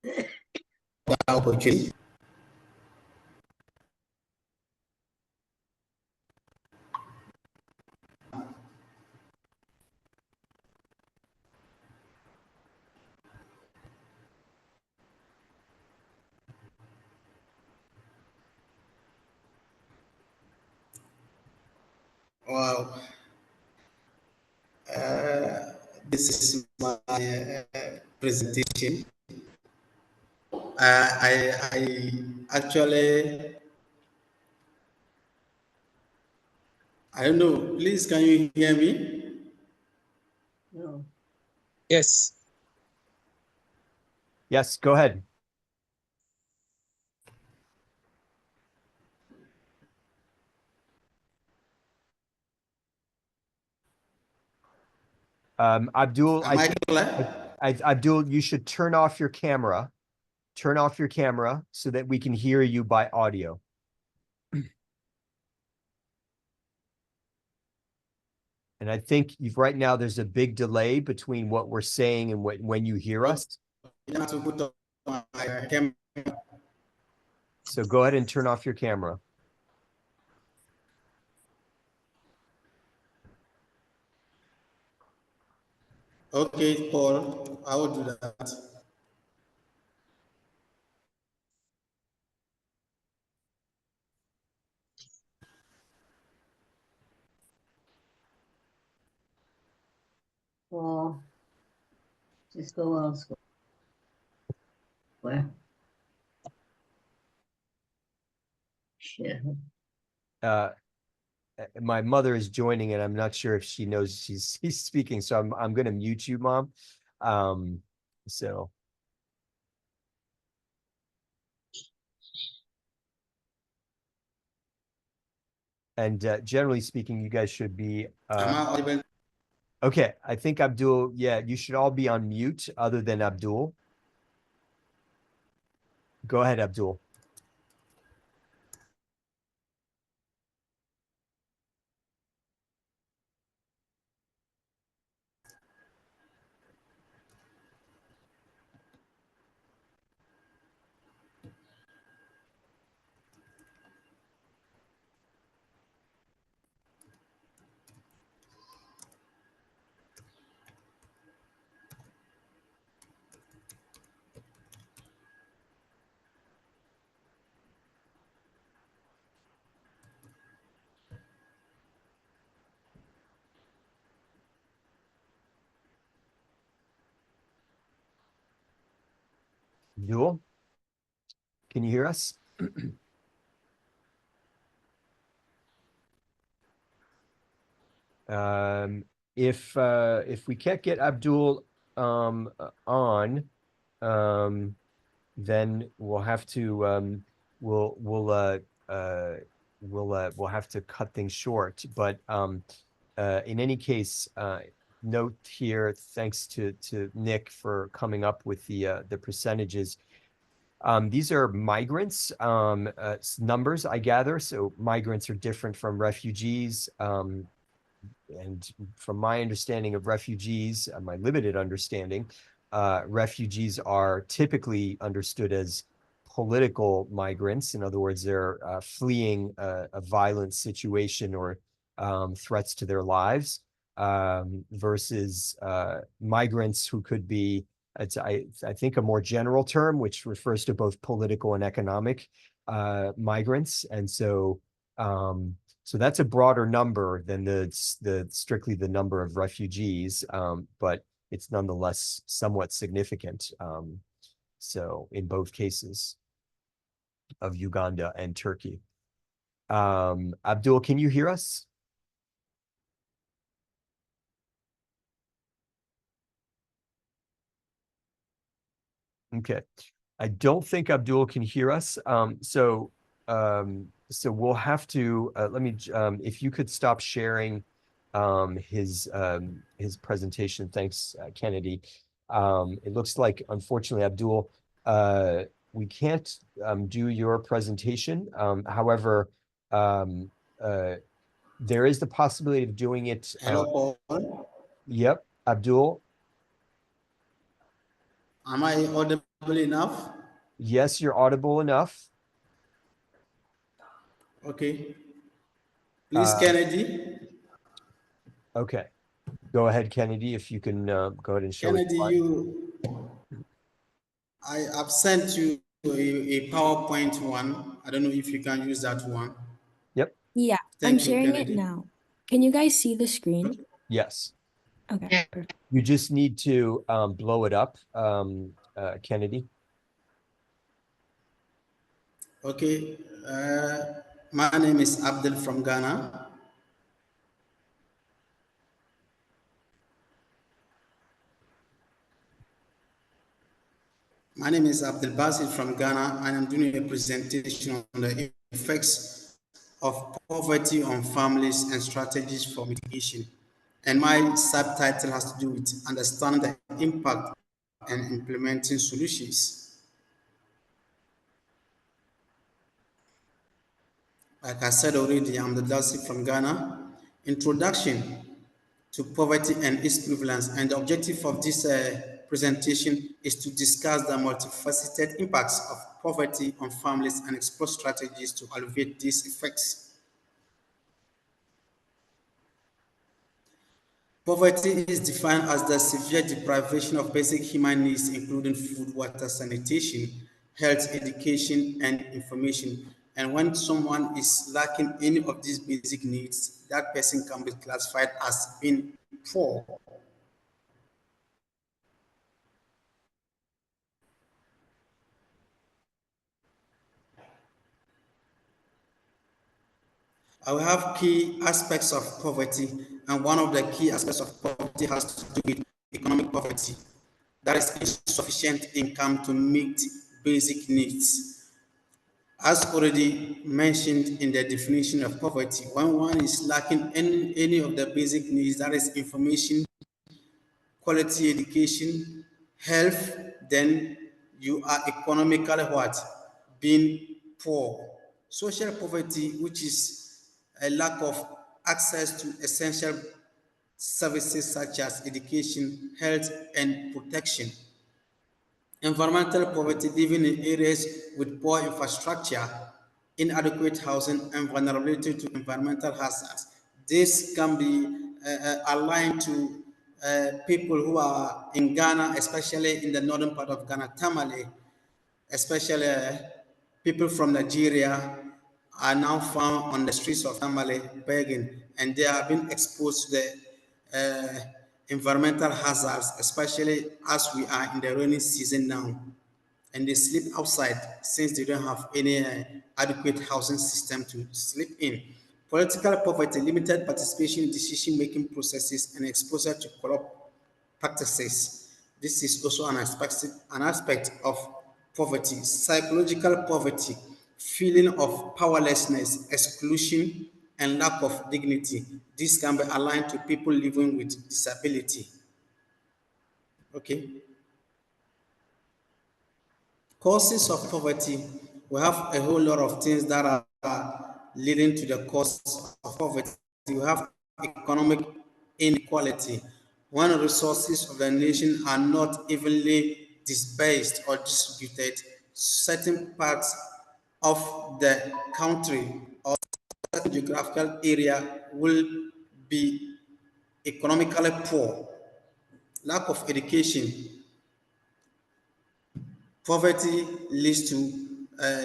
the opportunity. Wow. This is my presentation. I actually, I don't know. Please, can you hear me? Yes. Yes, go ahead. Abdul, Am I I think clear? Abdul, you should turn off your camera. Turn off your camera so that we can hear you by audio. And I think right now there's a big delay between what we're saying and when you hear us. You have to put on my camera. So go ahead and turn off your camera. Okay, Paul, I will do that. Or just go elsewhere. Shit. My mother is joining and I'm not sure if she knows she's speaking. So I'm going to mute you, Mom. So. And generally speaking, you guys should be. Am I audible? Okay, I think Abdul, yeah, you should all be on mute other than Abdul. Go ahead, Abdul. Abdul, can you hear us? If we can't get Abdul on, then we'll have to we'll have to cut things short. But in any case, note here, thanks to Nick for coming up with the percentages. These are migrants numbers, I gather. So migrants are different from refugees. And from my understanding of refugees, my limited understanding, refugees are typically understood as political migrants. In other words, they're fleeing a violent situation or threats to their lives, versus migrants who could be, I think, a more general term, which refers to both political and economic migrants. And so so that's a broader number than the strictly the number of refugees, but it's nonetheless somewhat significant. So in both cases of Uganda and Turkey. Abdul, can you hear us? Okay. I don't think Abdul can hear us. So we'll have to let me if you could stop sharing his presentation. Thanks, Kennedy. It looks like, unfortunately, Abdul, we can't do your presentation. However, there is the possibility of doing it. Hello, Paul. Yep, Abdul. Am I audible enough? Yes, you're audible enough. Okay. Please, Kennedy. Okay. Go ahead, Kennedy, if you can go ahead and show it. Kennedy, I have sent you a PowerPoint one. I don't know if you can use that one. Yep. Yeah, I'm Thank you, sharing it Kennedy. now. Can you guys see the screen? Yes. Okay. Perfect. You just need to blow it up, Kennedy. Okay. My name is Abdul from Ghana. My name is Abdul Basit from Ghana, and I'm doing a presentation on the effects of poverty on families and strategies for mitigation. And my subtitle has to do with understanding the impact and implementing solutions. Like I said already, I'm the Dasi from Ghana. Introduction to poverty and its prevalence. And the objective of this presentation is to discuss the multifaceted impacts of poverty on families and explore strategies to alleviate these effects. Poverty is defined as the severe deprivation of basic human needs, including food, water, sanitation, health, education, and information. And when someone is lacking any of these basic needs, that person can be classified as being poor. I will have key aspects of poverty, and one of the key aspects of poverty has to do with economic poverty. That is insufficient income to meet basic needs. As already mentioned in the definition of poverty, when one is lacking any of the basic needs, that is information, quality education, health, then you are economically what? Being poor. Social poverty, which is a lack of access to essential services such as education, health, and protection. Environmental poverty, living in areas with poor infrastructure, inadequate housing, and vulnerability to environmental hazards. This can be aligned to people who are in Ghana, especially in the northern part of Ghana, Tamale, especially people from Nigeria are now found on the streets of Tamale begging, and they have been exposed to the environmental hazards, especially as we are in the rainy season now. And they sleep outside since they don't have any adequate housing system to sleep in. Political poverty, limited participation in decision-making processes, and exposure to corrupt practices. This is also an aspect of poverty. Psychological poverty, feeling of powerlessness, exclusion, and lack of dignity. This can be aligned to people living with disability. Okay. Causes of poverty, we have a whole lot of things that are leading to the causes of poverty. We have economic inequality. When resources of the nation are not evenly dispersed or distributed, certain parts of the country or certain geographical area will be economically poor. Lack of education. Poverty leads to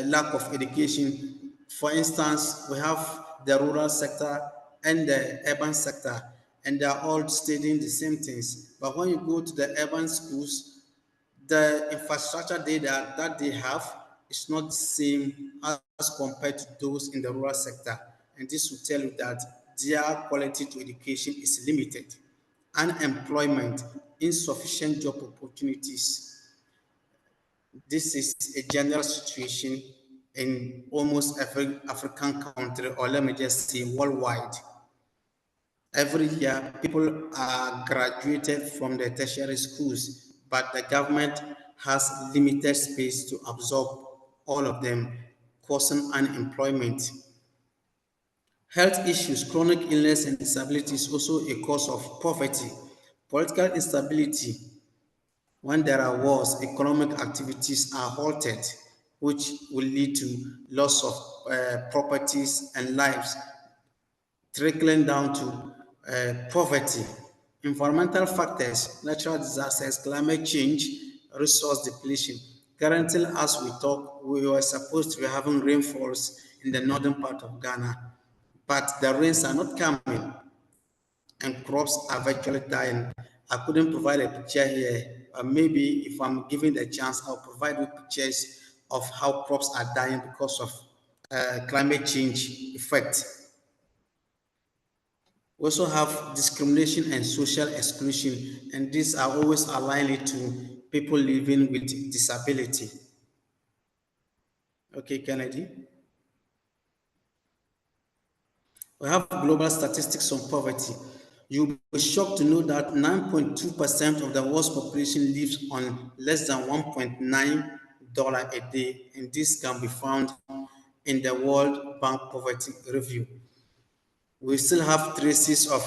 lack of education. For instance, we have the rural sector and the urban sector, and they are all studying the same things. But when you go to the urban schools, the infrastructure data that they have is not the same as compared to those in the rural sector. And this will tell you that their quality to education is limited. Unemployment, insufficient job opportunities. This is a general situation in almost every African country, or let me just say worldwide. Every year, people are graduated from the tertiary schools, but the government has limited space to absorb all of them, causing unemployment. Health issues, chronic illness, and disability is also a cause of poverty. Political instability. When there are wars, economic activities are halted, which will lead to loss of properties and lives, trickling down to poverty. Environmental factors, natural disasters, climate change, resource depletion. Currently, as we talk, we were supposed to be having rainfalls in the northern part of Ghana, but the rains are not coming. and crops are virtually dying. I couldn't provide a picture here, but maybe if I'm given the chance, I'll provide you pictures of how crops are dying because of climate change effect. We also have discrimination and social exclusion, and these are always aligned to people living with disability. Okay, Kennedy. We have global statistics on poverty. You'll be shocked to know that 9.2% of the world's population lives on less than $1.9 a day, and this can be found in the World Bank Poverty Review. We still have traces of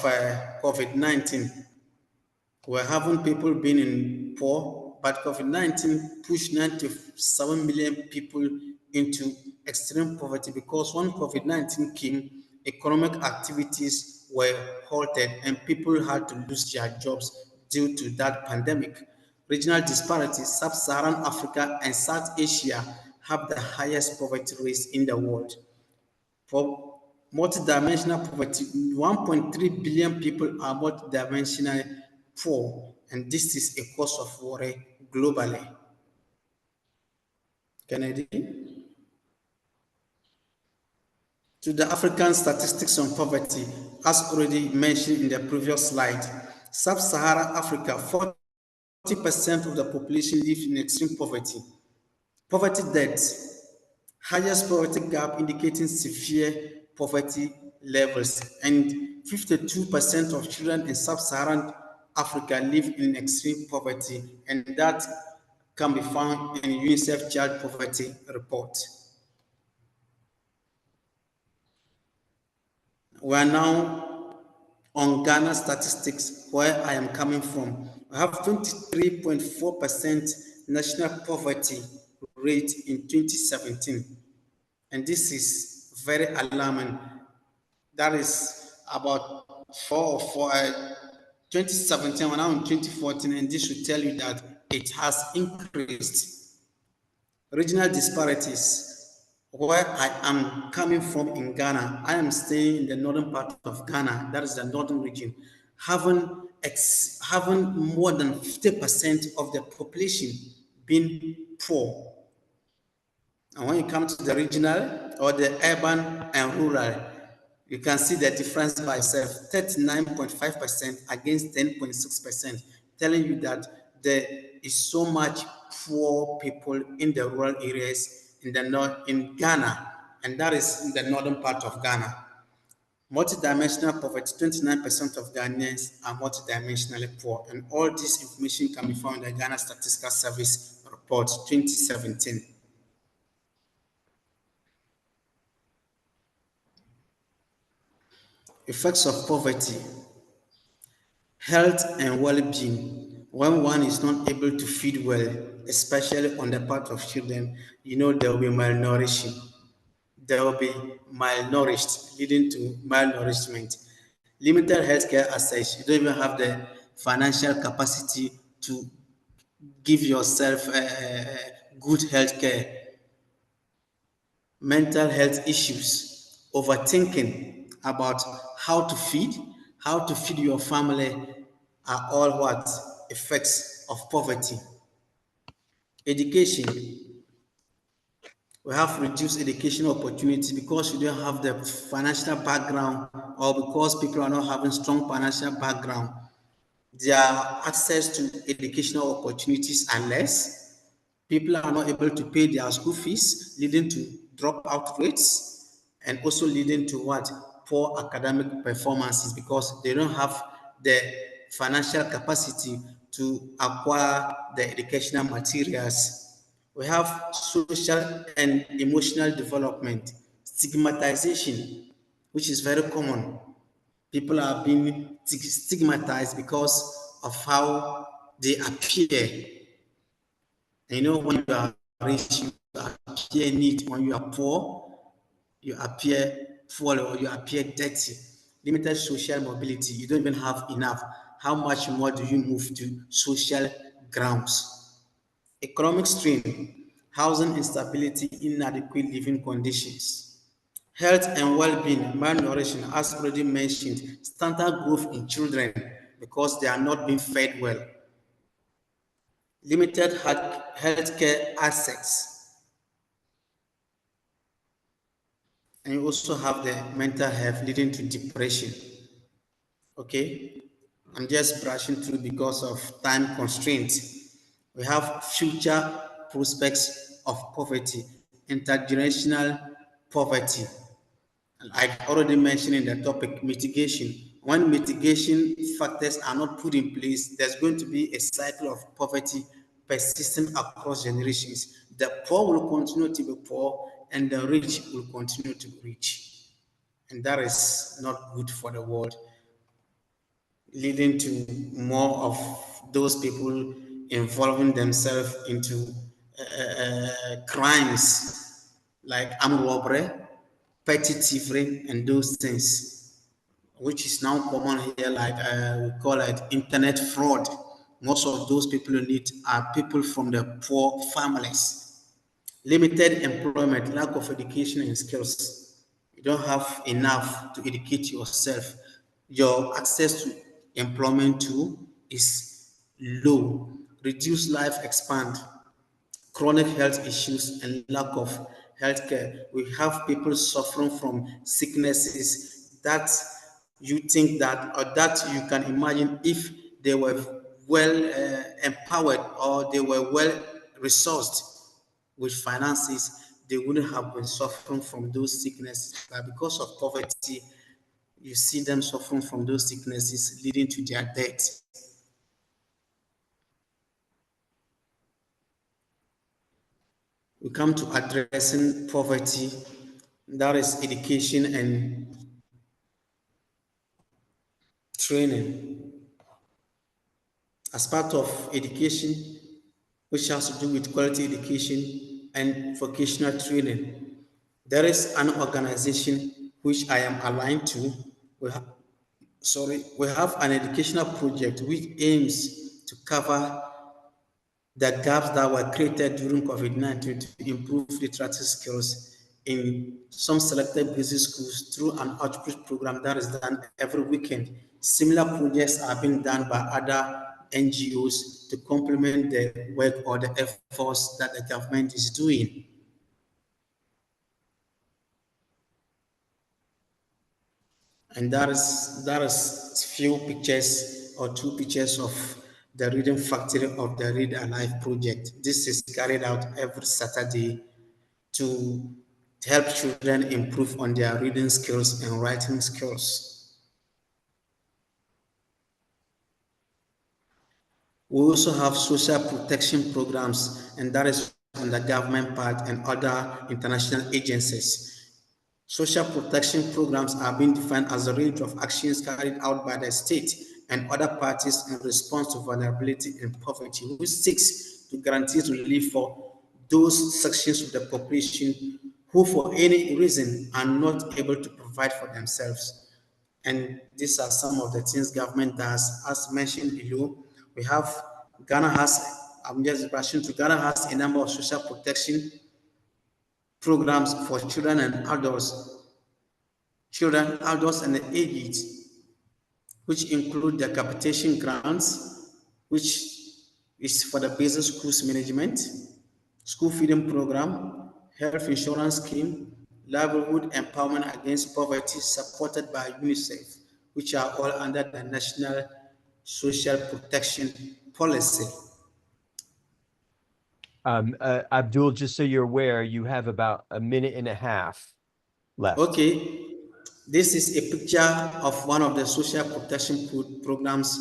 COVID-19. We're having people being in poor, but COVID-19 pushed 97 million people into extreme poverty because when COVID-19 came, economic activities were halted and people had to lose their jobs due to that pandemic. Regional disparities, Sub-Saharan Africa and South Asia have the highest poverty rates in the world. For multidimensional poverty, 1.3 billion people are multidimensionally poor, and this is a cause of worry globally. Kennedy? To the African statistics on poverty, as already mentioned in the previous slide, Sub-Saharan Africa, 40% of the population lives in extreme poverty. Poverty depth, highest poverty gap indicating severe poverty levels, and 52% of children in Sub-Saharan Africa live in extreme poverty, and that can be found in UNICEF Child Poverty Report. We are now on Ghana statistics, where I am coming from. We have 23.4% national poverty rate in 2017, and this is very alarming. That is about 2017, we're now in 2014, and this should tell you that it has increased. Regional disparities. Where I am coming from in Ghana, I am staying in the northern part of Ghana, that is the northern region, having more than 50% of the population being poor. And when you come to the regional or the urban and rural, you can see the difference by itself, 39.5% against 10.6%, telling you that there is so much poor people in the rural areas in the north in Ghana, and that is in the northern part of Ghana. Multidimensional poverty, 29% of Ghanaians are multidimensionally poor, and all this information can be found in the Ghana Statistical Service Report 2017. Effects of poverty, health and well-being. When one is not able to feed well, especially on the part of children, you know there will be malnourishing. There will be malnourished, leading to malnourishment. Limited healthcare access. You don't even have the financial capacity to give yourself good healthcare. Mental health issues, overthinking about how to feed your family are all what effects of poverty. Education. We have reduced education opportunity because you don't have the financial background, or because people are not having strong financial background. Their access to educational opportunities are less. People are not able to pay their school fees, leading to dropout rates, and also leading to what? Poor academic performances, because they don't have the financial capacity to acquire the educational materials. We have social and emotional development, stigmatization, which is very common. People are being stigmatized because of how they appear. And you know, when you are rich, you appear neat. When you are poor, you appear poor or you appear dirty. Limited social mobility, you don't even have enough. How much more do you move to social grounds? Economic strain, housing instability, inadequate living conditions. Health and well-being, malnutrition, as already mentioned, standard growth in children because they are not being fed well. Limited healthcare access. And you also have the mental health leading to depression. Okay, I'm just brushing through because of time constraints. We have future prospects of poverty, intergenerational poverty. Like already mentioned in the topic, mitigation. When mitigation factors are not put in place, there's going to be a cycle of poverty persisting across generations. The poor will continue to be poor and the rich will continue to be rich. And that is not good for the world, leading to more of those people involving themselves into crimes like armed robbery, petty thievery, and those things, which is now common here, like we call it internet fraud. Most of those people in it are people from the poor families. Limited employment, lack of education and skills. You don't have enough to educate yourself. Your access to employment too is low. Reduced life expand. Chronic health issues and lack of healthcare. We have people suffering from sicknesses that you think that, or that you can imagine if they were well empowered or they were well resourced with finances, they wouldn't have been suffering from those sicknesses. But because of poverty, you see them suffering from those sicknesses, leading to their death. We come to addressing poverty, that is education and training. As part of education, which has to do with quality education and vocational training, there is an organization which I am aligned to. We have an educational project which aims to cover the gaps that were created during COVID-19 to improve literacy skills in some selected basic schools through an outreach program that is done every weekend. Similar projects are being done by other NGOs to complement the work or the efforts that the government is doing. And that is few pictures or two pictures of the reading factory of the Read Alive project. This is carried out every Saturday to help children improve on their reading skills and writing skills. We also have social protection programs, and that is on the government part and other international agencies. Social protection programs are being defined as a range of actions carried out by the state and other parties in response to vulnerability and poverty, which seeks to guarantee relief for those sections of the population who for any reason are not able to provide for themselves. And these are some of the things government does. As mentioned below, we have Ghana has, I'm just rushing to Ghana has a number of social protection programs for children and adults and the aged, which include the capitation grants, which is for the basic schools management, school feeding program, health insurance scheme, livelihood empowerment against poverty supported by UNICEF, which are all under the National Social Protection Policy. Abdul, just so you're aware, you have about a minute and a half left. Okay, this is a picture of one of the social protection programs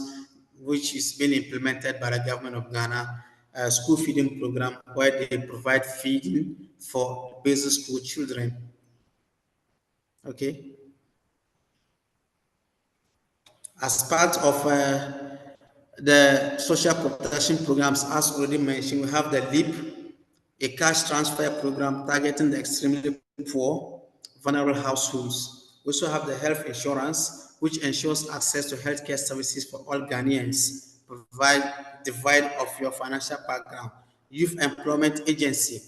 which is being implemented by the government of Ghana, a school feeding program where they provide feeding for basic school children. Okay. As part of the social protection programs, as already mentioned, we have the LEAP, a cash transfer program targeting the extremely poor, vulnerable households. We also have the health insurance, which ensures access to healthcare services for all Ghanaians, divide of your financial background. Youth Employment Agency,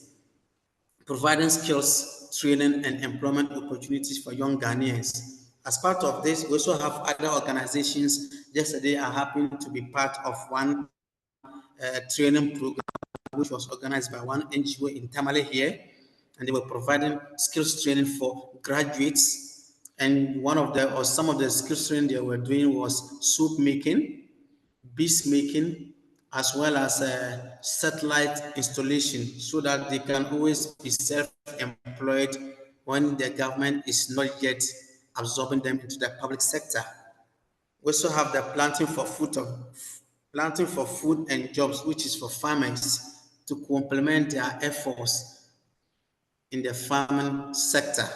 providing skills training, and employment opportunities for young Ghanaians. As part of this, we also have other organizations. Yesterday, I happened to be part of one training program which was organized by one NGO in Tamale here, and they were providing skills training for graduates. And some of the skills training they were doing was soap making, beads making, as well as satellite installation, so that they can always be self-employed when the government is not yet absorbing them into the public sector. We also have the planting for food and jobs, which is for farmers to complement their efforts in the farming sector.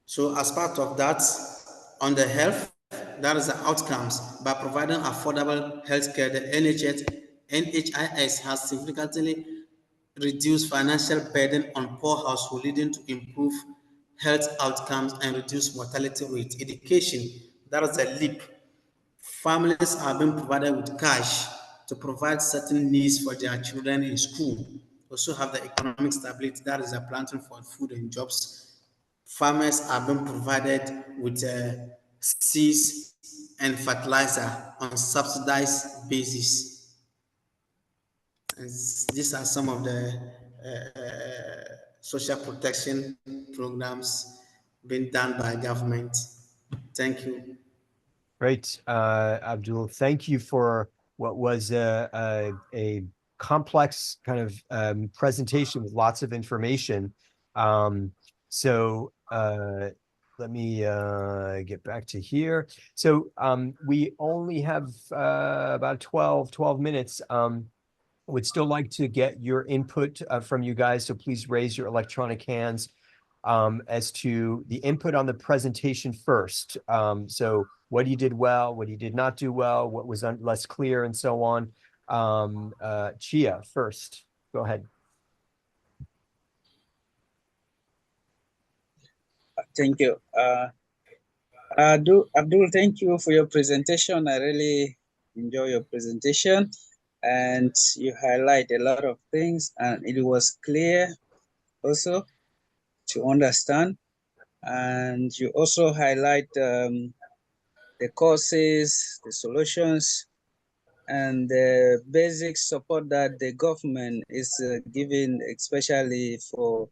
So as part of that, on the health, that is the outcomes. By providing affordable healthcare, the NHIS has significantly reduced financial burden on poor households, leading to improved health outcomes and reduced mortality rate. Education, that is a leap. Families are being provided with cash to provide certain needs for their children in school. Also have the economic stability, that is a planting for food and jobs. Farmers are being provided with seeds and fertilizer on subsidized basis. And these are some of the social protection programs being done by government. Thank you. Great, Abdul. Thank you for what was a complex kind of presentation with lots of information. So let me get back to here. So we only have about 12 minutes. Would still like to get your input from you guys, so please raise your electronic hands as to the input on the presentation first. So what you did well, what you did not do well, what was less clear, and so on. Chia first, go ahead. Thank you. Abdul, thank you for your presentation. I really enjoy your presentation, and you highlight a lot of things, and it was clear also to understand. And you also highlight the causes, the solutions, and the basic support that the government is giving, especially for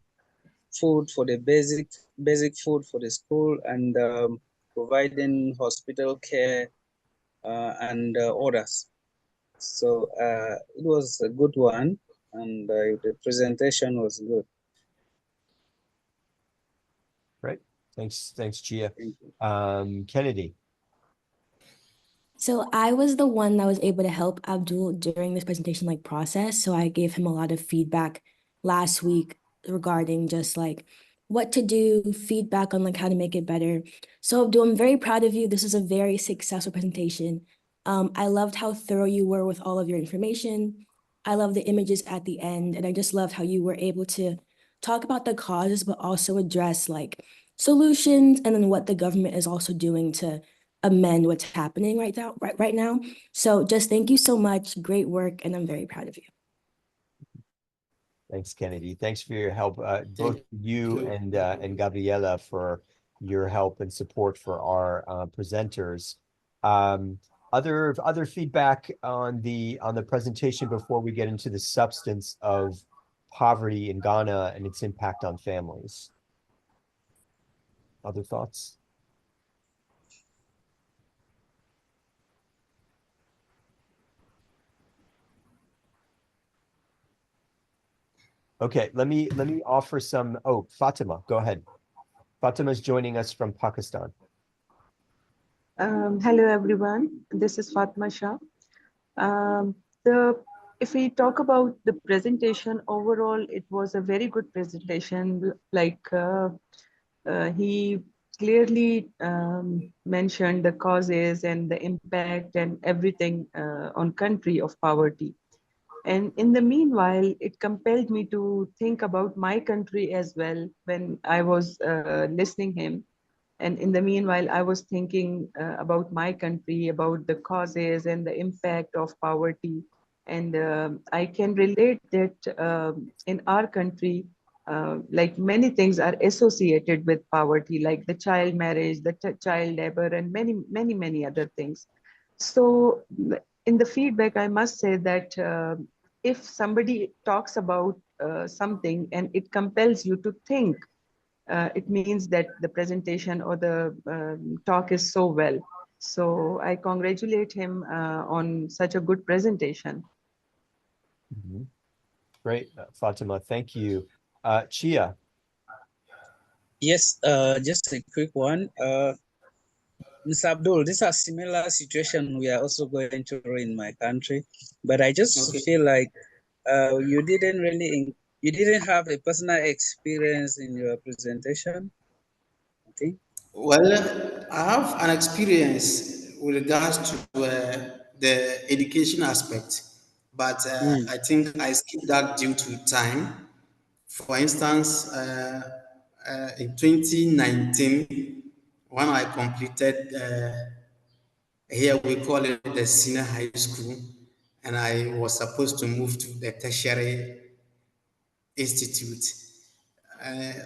food, for the basic food for the school, and providing hospital care and others. So it was a good one, and the presentation was good. Great, thanks, Chia. Thank you. Kennedy. So I was the one that was able to help Abdul during this presentation process. So I gave him a lot of feedback last week regarding just what to do, feedback on how to make it better. So Abdul, I'm very proud of you. This is a very successful presentation. I loved how thorough you were with all of your information. I love the images at the end, and I just loved how you were able to talk about the causes, but also address solutions, and then what the government is also doing to amend what's happening right now. So just thank you so much. Great work, and I'm very proud of you. Thanks, Kennedy. Thanks for your help, both you and Gabriela, for your help and support for our presenters. Other feedback on the presentation before we get into the substance of poverty in Ghana and its impact on families. Other thoughts? Okay, let me offer some. Oh, Fatima, go ahead. Fatima is joining us from Pakistan. Hello, everyone. This is Fatma Shah. If we talk about the presentation, overall, it was a very good presentation. He clearly mentioned the causes and the impact and everything on country of poverty. And in the meanwhile, it compelled me to think about my country as well when I was listening him. And in the meanwhile, I was thinking about my country, about the causes and the impact of poverty And I can relate that in our country, like many things are associated with poverty, like the child marriage, the child labor, and many other things. So in the feedback, I must say that if somebody talks about something and it compels you to think, it means that the presentation or the talk is so well. So I congratulate him on such a good presentation. Mhm. Great, Fatima, thank you. Chia. Yes, just a quick one. Mr. Abdul, this is a similar situation we are also going through in my country, but I just Okay. feel like you didn't have a personal experience in your presentation. I think. Well, I have an experience with regards to the education aspect, but I think I skipped that due to time. For instance, in 2019, when I completed, here we call it the senior high school, and I was supposed to move to the tertiary institute.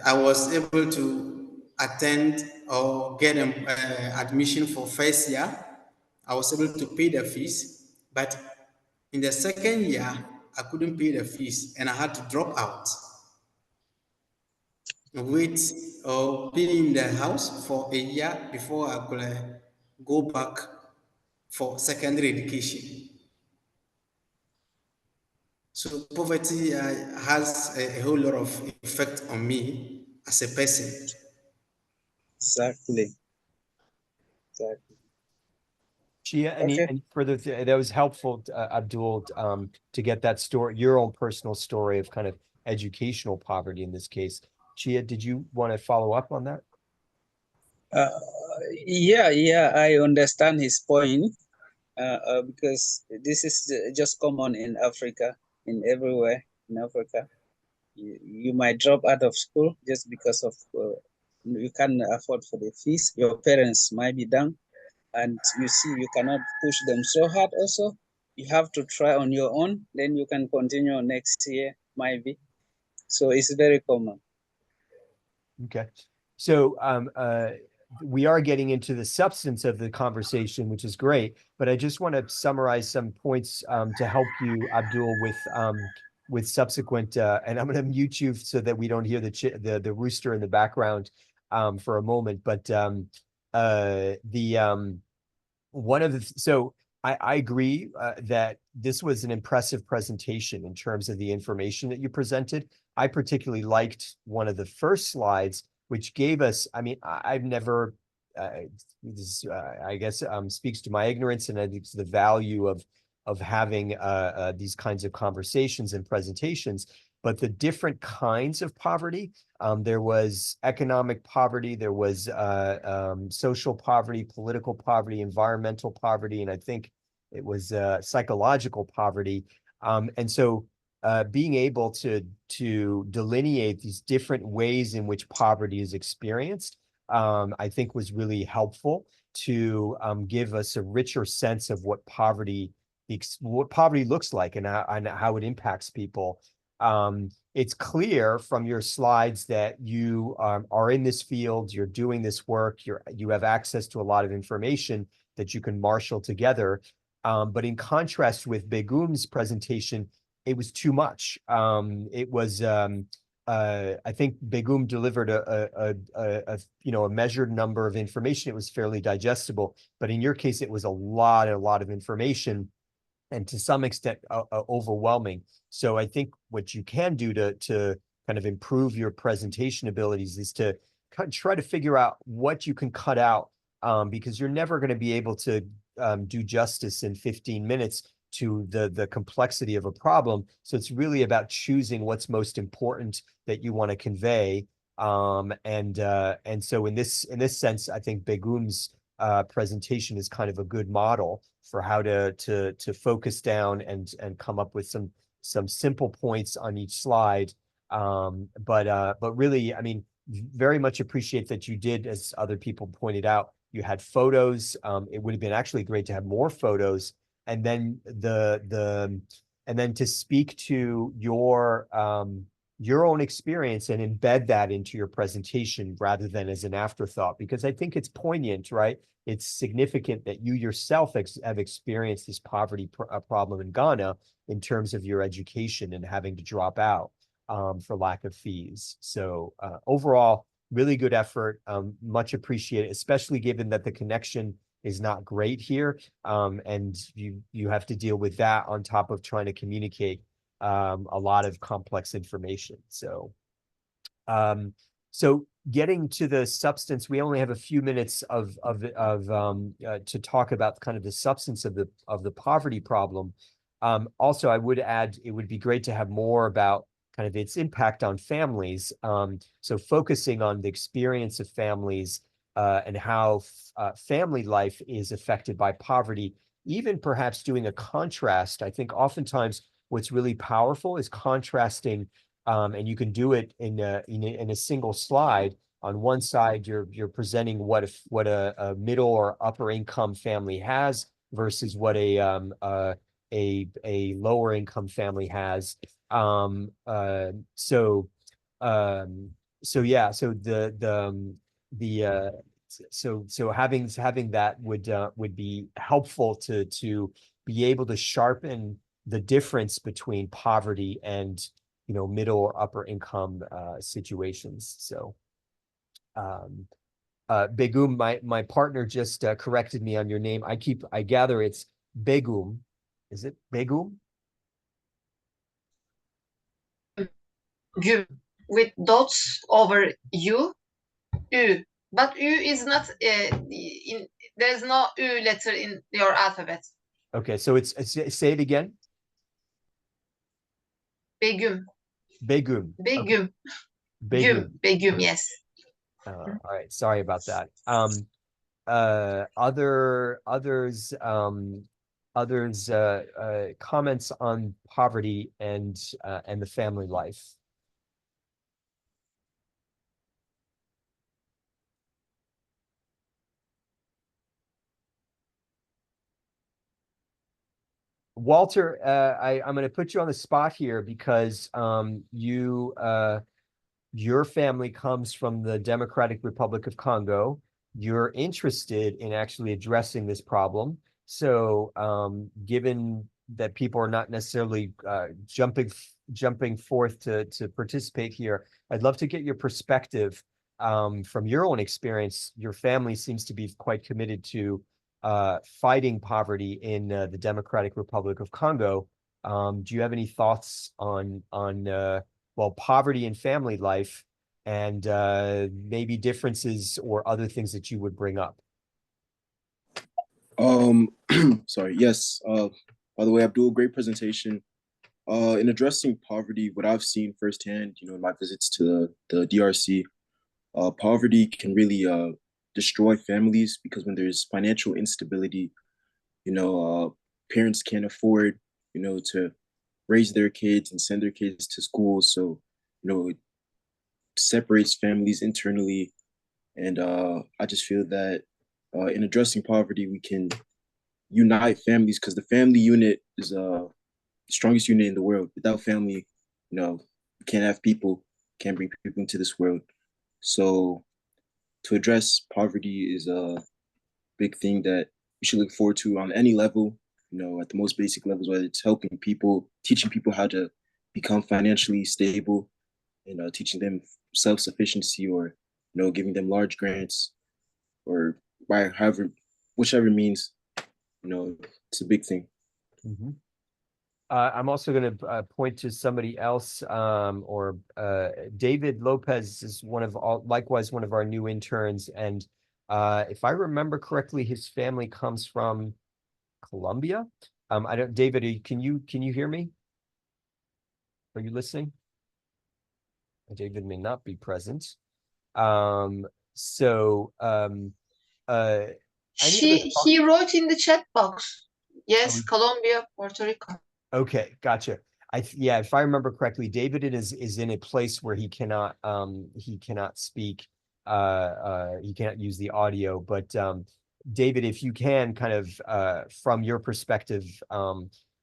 I was able to attend or get admission for first year. I was able to pay the fees, but in the second year, I couldn't pay the fees and I had to drop out. Wait or be in the house for a year before I could go back for secondary education. So poverty has a whole lot of effect on me as a person. Exactly. Chia, Okay. any further, that was helpful, Abdul, to get that story, your own personal story of kind of educational poverty in this case. Chia, did you want to follow up on that? Yeah, I understand his point because this is just common in Africa, in everywhere in Africa. You might drop out of school just because of you can't afford for the fees. Your parents might be down, and you see you cannot push them so hard. Also, you have to try on your own. Then you can continue next year, maybe. So it's very common. Okay. So we are getting into the substance of the conversation, which is great, but I just want to summarize some points to help you, Abdul, with subsequent, and I'm going to mute you so that we don't hear the rooster in the background for a moment. But one of the, so I agree that this was an impressive presentation in terms of the information that you presented. I particularly liked one of the first slides, which gave us, I mean, I've never, this I guess speaks to my ignorance, and I think it's the value of having these kinds of conversations and presentations, but the different kinds of poverty. There was economic poverty, there was social poverty, political poverty, environmental poverty, and I think it was psychological poverty. And so being able to delineate these different ways in which poverty is experienced, I think was really helpful to give us a richer sense of what poverty looks like and how it impacts people. It's clear from your slides that you are in this field, you're doing this work, you have access to a lot of information that you can marshal together. But in contrast with Begum's presentation, it was too much. It was, I think Begum delivered a measured number of information. It was fairly digestible, but in your case, it was a lot of information, and to some extent overwhelming. So I think what you can do to kind of improve your presentation abilities is to try to figure out what you can cut out, because you're never going to be able to do justice in 15 minutes to the complexity of a problem. So it's really about choosing what's most important that you want to convey. And so in this sense, I think Begum's presentation is kind of a good model for how to focus down and come up with some simple points on each slide. But really, I mean, very much appreciate that you did, as other people pointed out, you had photos. It would have been actually great to have more photos. And then and then to speak to your own experience and embed that into your presentation rather than as an afterthought, because I think it's poignant, right? It's significant that you yourself have experienced this poverty problem in Ghana in terms of your education and having to drop out for lack of fees. So overall, really good effort, much appreciated, especially given that the connection is not great here. And you have to deal with that on top of trying to communicate a lot of complex information. So, so getting to the substance, we only have a few minutes to talk about kind of the substance of the poverty problem. Also, I would add, it would be great to have more about kind of its impact on families. So focusing on the experience of families and how family life is affected by poverty, even perhaps doing a contrast. I think oftentimes what's really powerful is contrasting, and you can do it in a single slide. On one side, you're presenting what a middle or upper income family has versus what a lower income family has. So yeah, so having that would be helpful to be able to sharpen the difference between poverty and middle or upper income situations. So Begum, my partner just corrected me on your name. I gather it's Begum. Is it Begum? Güm with dots over U, Ü. But Ü is not there's no Ü letter in your alphabet. Okay, so it's say it again. Begüm. Begum. Begüm. Okay. Begum. Begüm, yes. All right, sorry about that. Others comments on poverty and the family life. Walter, I'm going to put you on the spot here because your family comes from the Democratic Republic of Congo. You're interested in actually addressing this problem. So given that people are not necessarily jumping forth to participate here, I'd love to get your perspective from your own experience. Your family seems to be quite committed to fighting poverty in the Democratic Republic of Congo. Do you have any thoughts on well, poverty and family life and maybe differences or other things that you would bring up? Sorry, yes. By the way, Abdul, great presentation. In addressing poverty, what I've seen firsthand, in my visits to the DRC, poverty can really destroy families because when there's financial instability, parents can't afford, to raise their kids and send their kids to school. So, it separates families internally. And I just feel that in addressing poverty, we can unite families because the family unit is the strongest unit in the world. Without family, you can't have people, can't bring people into this world. So to address poverty is a big thing that we should look forward to on any level, at the most basic levels, whether it's helping people, teaching people how to become financially stable, and teaching them self-sufficiency, or giving them large grants, or by whichever means, it's a big thing. Mm-hmm. I'm also going to point to somebody else, or David Lopez is likewise one of our new interns, and if I remember correctly, his family comes from Colombia. David, can you hear me? Are you listening? David may not be present. He wrote in the chat box. Yes, Colombia, Puerto Rico. Okay, gotcha. If I remember correctly, David is in a place where he cannot speak, he can't use the audio. But David, if you can kind of from your perspective,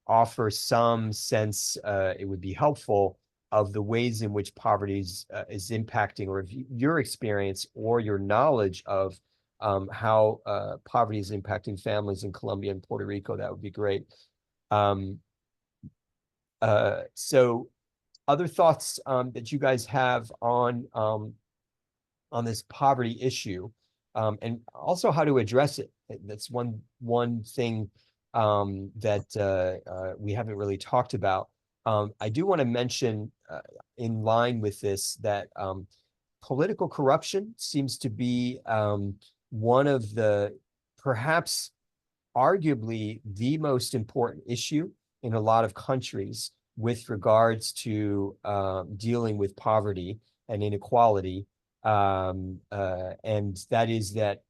offer some sense, it would be helpful, of the ways in which poverty is impacting, or your experience or your knowledge of how poverty is impacting families in Colombia and Puerto Rico. That would be great. So other thoughts that you guys have on this poverty issue, and also how to address it. That's one thing that we haven't really talked about. I do want to mention, in line with this, that political corruption seems to be one of the, perhaps arguably the most important issue in a lot of countries with regards to dealing with poverty and inequality. And that is that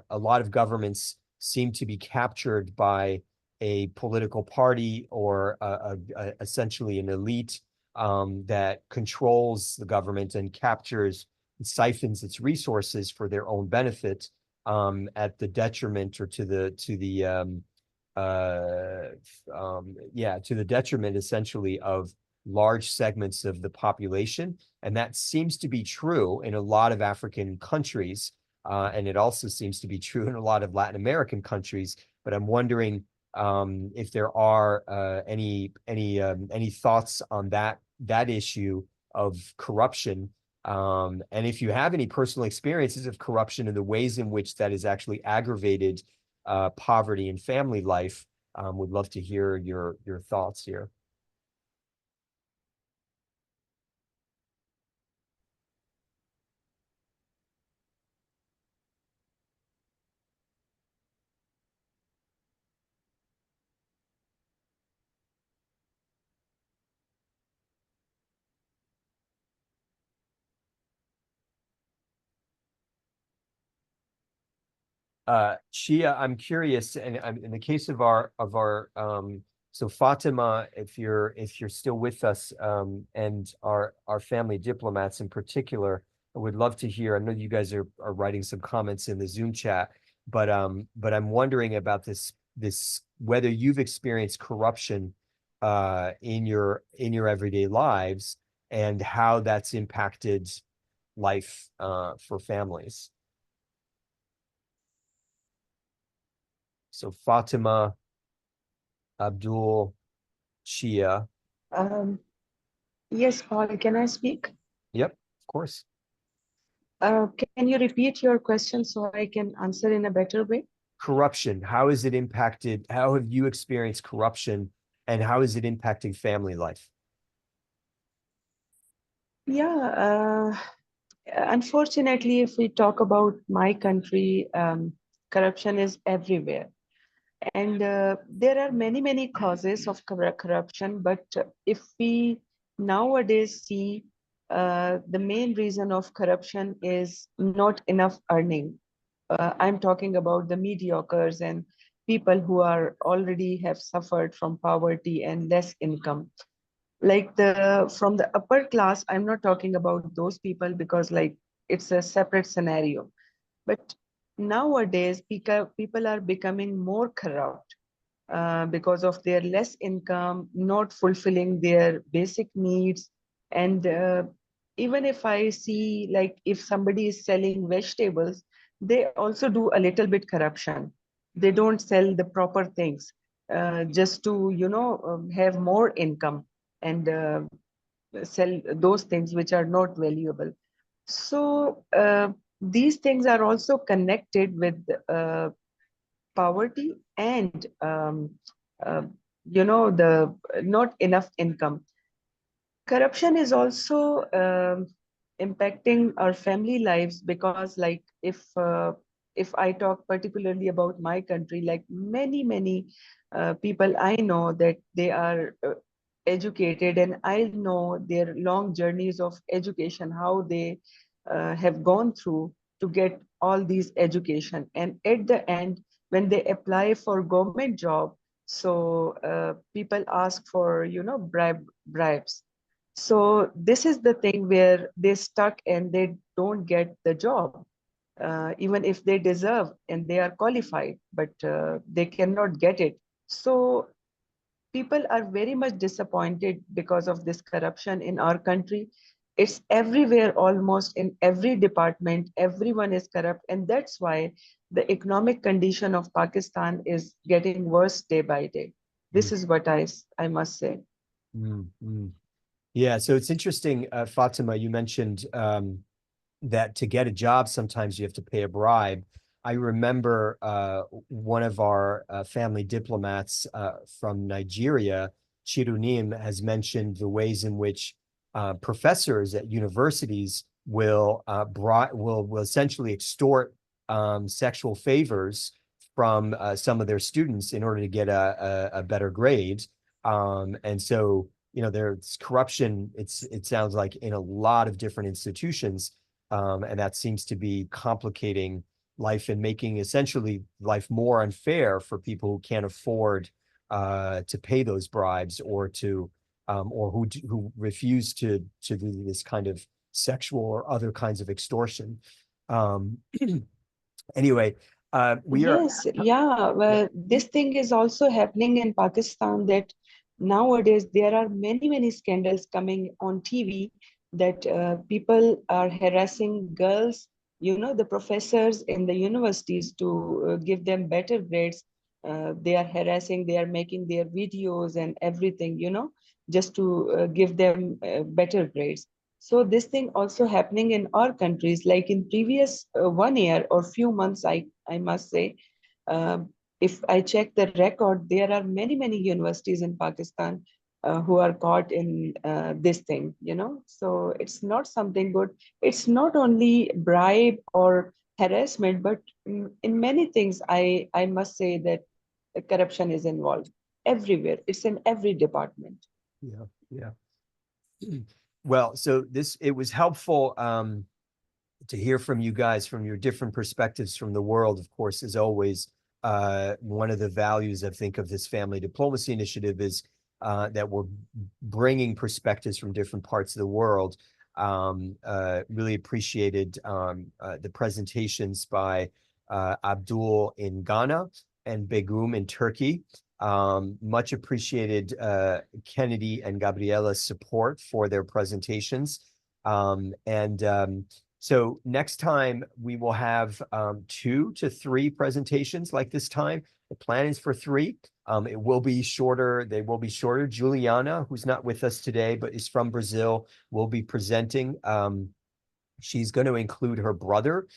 a lot of governments seem to be captured by a political party or essentially an elite that controls the government and captures and siphons its resources for their own benefit, at the detriment, or to the detriment essentially of large segments of the population. And that seems to be true in a lot of African countries. And it also seems to be true in a lot of Latin American countries. But I'm wondering if there are any thoughts on that issue of corruption, and if you have any personal experiences of corruption and the ways in which that has actually aggravated poverty and family life. Would love to hear your thoughts here. Shia, I'm curious, and in the case of our so Fatima, if you're still with us, and our family diplomats in particular, I would love to hear. I know you guys are writing some comments in the Zoom chat, but I'm wondering about this whether you've experienced corruption in your everyday lives, and how that's impacted life for families. So Fatima, Abdul, Shia. Yes, Paul, can I speak? Yep, of course. Can you repeat your question so I can answer in a better way? Corruption, how is it impacted? How have you experienced corruption, and how is it impacting family life? Yeah, unfortunately, if we talk about my country, corruption is everywhere. And there are many causes of corruption, but if we nowadays see the main reason of corruption is not enough earning. I'm talking about the mediocres and people who are already have suffered from poverty and less income. Like from the upper class, I'm not talking about those people because like it's a separate scenario. But nowadays, people are becoming more corrupt because of their less income, not fulfilling their basic needs. And even if I see, like, if somebody is selling vegetables, they also do a little bit corruption. They don't sell the proper things just to, have more income and sell those things which are not valuable. So these things are also connected with poverty and the not enough income. Corruption is also impacting our family lives because, like, if I talk particularly about my country, like many people I know that they are educated, and I know their long journeys of education, how they have gone through to get all these education, and at the end when they apply for government job, so people ask for bribes. So this is the thing where they stuck and they don't get the job, even if they deserve and they are qualified, but they cannot get it. So people are very much disappointed because of this corruption in our country. It's everywhere, almost in every department, everyone is corrupt. And that's why the economic condition of Pakistan is getting worse day by day. This is what I must say. Yeah, so it's interesting, Fatima, you mentioned that to get a job, sometimes you have to pay a bribe. I remember one of our family diplomats from Nigeria, Chirunim, has mentioned the ways in which professors at universities will essentially extort sexual favors from some of their students in order to get a better grade. And so, you know, there's corruption, it sounds like, in a lot of different institutions. And that seems to be complicating life and making essentially life more unfair for people who can't afford to pay those bribes, or to or who refuse to do this kind of sexual or other kinds of extortion. Anyway, we are. Yes, yeah. Well, this thing is also happening in Pakistan, that nowadays there are many scandals coming on TV, that people are harassing girls, you know, the professors in the universities to give them better grades. They are harassing, they are making their videos and everything, you know, just to give them better grades. So this thing also happening in our countries, like in previous 1 year or few months, I must say, if I check the record, there are many universities in Pakistan who are caught in this thing, you know. So it's not something good. It's not only bribe or harassment, but in many things, I must say that corruption is involved everywhere. It's in every department. Yeah. Well, so it was helpful to hear from you guys, from your different perspectives from the world. Of course, as always, one of the values, I think, of this Family Diplomacy Initiative is that we're bringing perspectives from different parts of the world. Really appreciated the presentations by Abdul in Ghana and Begum in Turkey. Much appreciated Kennedy and Gabriela's support for their presentations. So next time we will have 2 to 3 presentations like this time. The plan is for 3. It will be shorter. They will be shorter. Juliana, who's not with us today, but is from Brazil, will be presenting. She's going to include her brother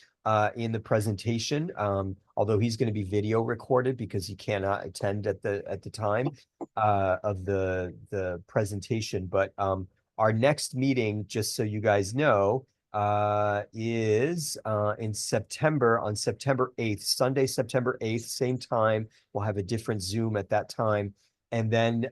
in the presentation, although he's going to be video recorded because he cannot attend at the time of the presentation. But our next meeting, just so you guys know, is in September, on September 8th, Sunday, September 8th, same time. We'll have a different Zoom at that time. And then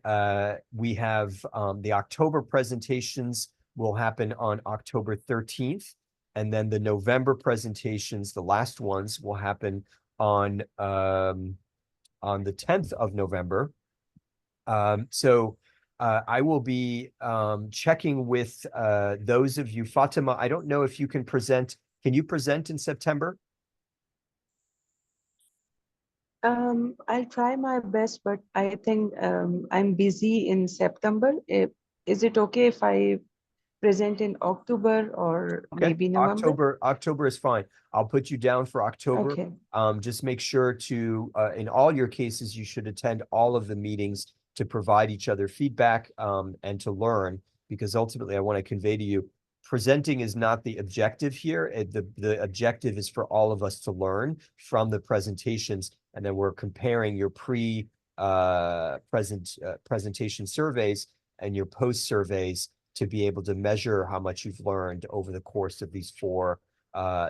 we have the October presentations will happen on October 13th. And then the November presentations, the last ones, will happen on the 10th of November. I will be checking with those of you. Fatima, I don't know if you can present. Can you present in September? I'll try my best, but I think I'm busy in September. Is it okay if I present in October or maybe November? October is fine. I'll put you down for October. Okay. Just make sure to, in all your cases, you should attend all of the meetings to provide each other feedback and to learn, because ultimately I want to convey to you, presenting is not the objective here. The objective is for all of us to learn from the presentations, and then we're comparing your presentation surveys and your post surveys to be able to measure how much you've learned over the course of these 4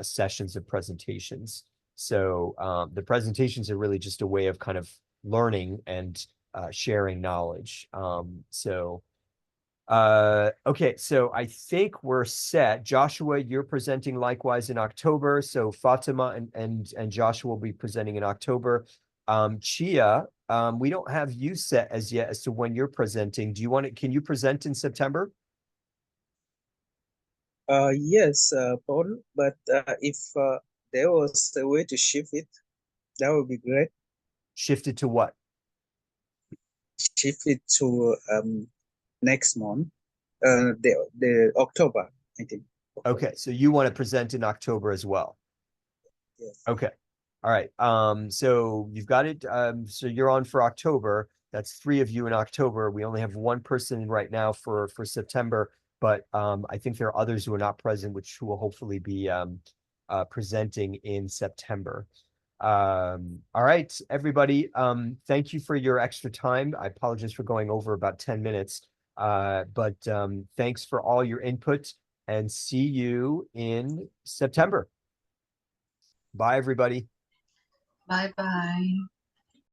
sessions of presentations. So the presentations are really just a way of kind of learning and sharing knowledge. Okay, so I think we're set. Joshua, you're presenting likewise in October. So Fatima and Joshua will be presenting in October. Chia, we don't have you set as yet as to when you're presenting. Do you want it? Can you present in September? Yes, Paul, but if there was a way to shift it, that would be great. Shift it to what? shift it to next month, the October, I think. Okay, so you want to present in October as well? Yes. Okay. All right. So you've got it. So you're on for October. That's 3 of you in October. We only have 1 person right now for September, but I think there are others who are not present, which will hopefully be presenting in September. All right, everybody. Thank you for your extra time. I apologize for going over about 10 minutes. But thanks for all your input, and see you in September. Bye, everybody. Bye-bye.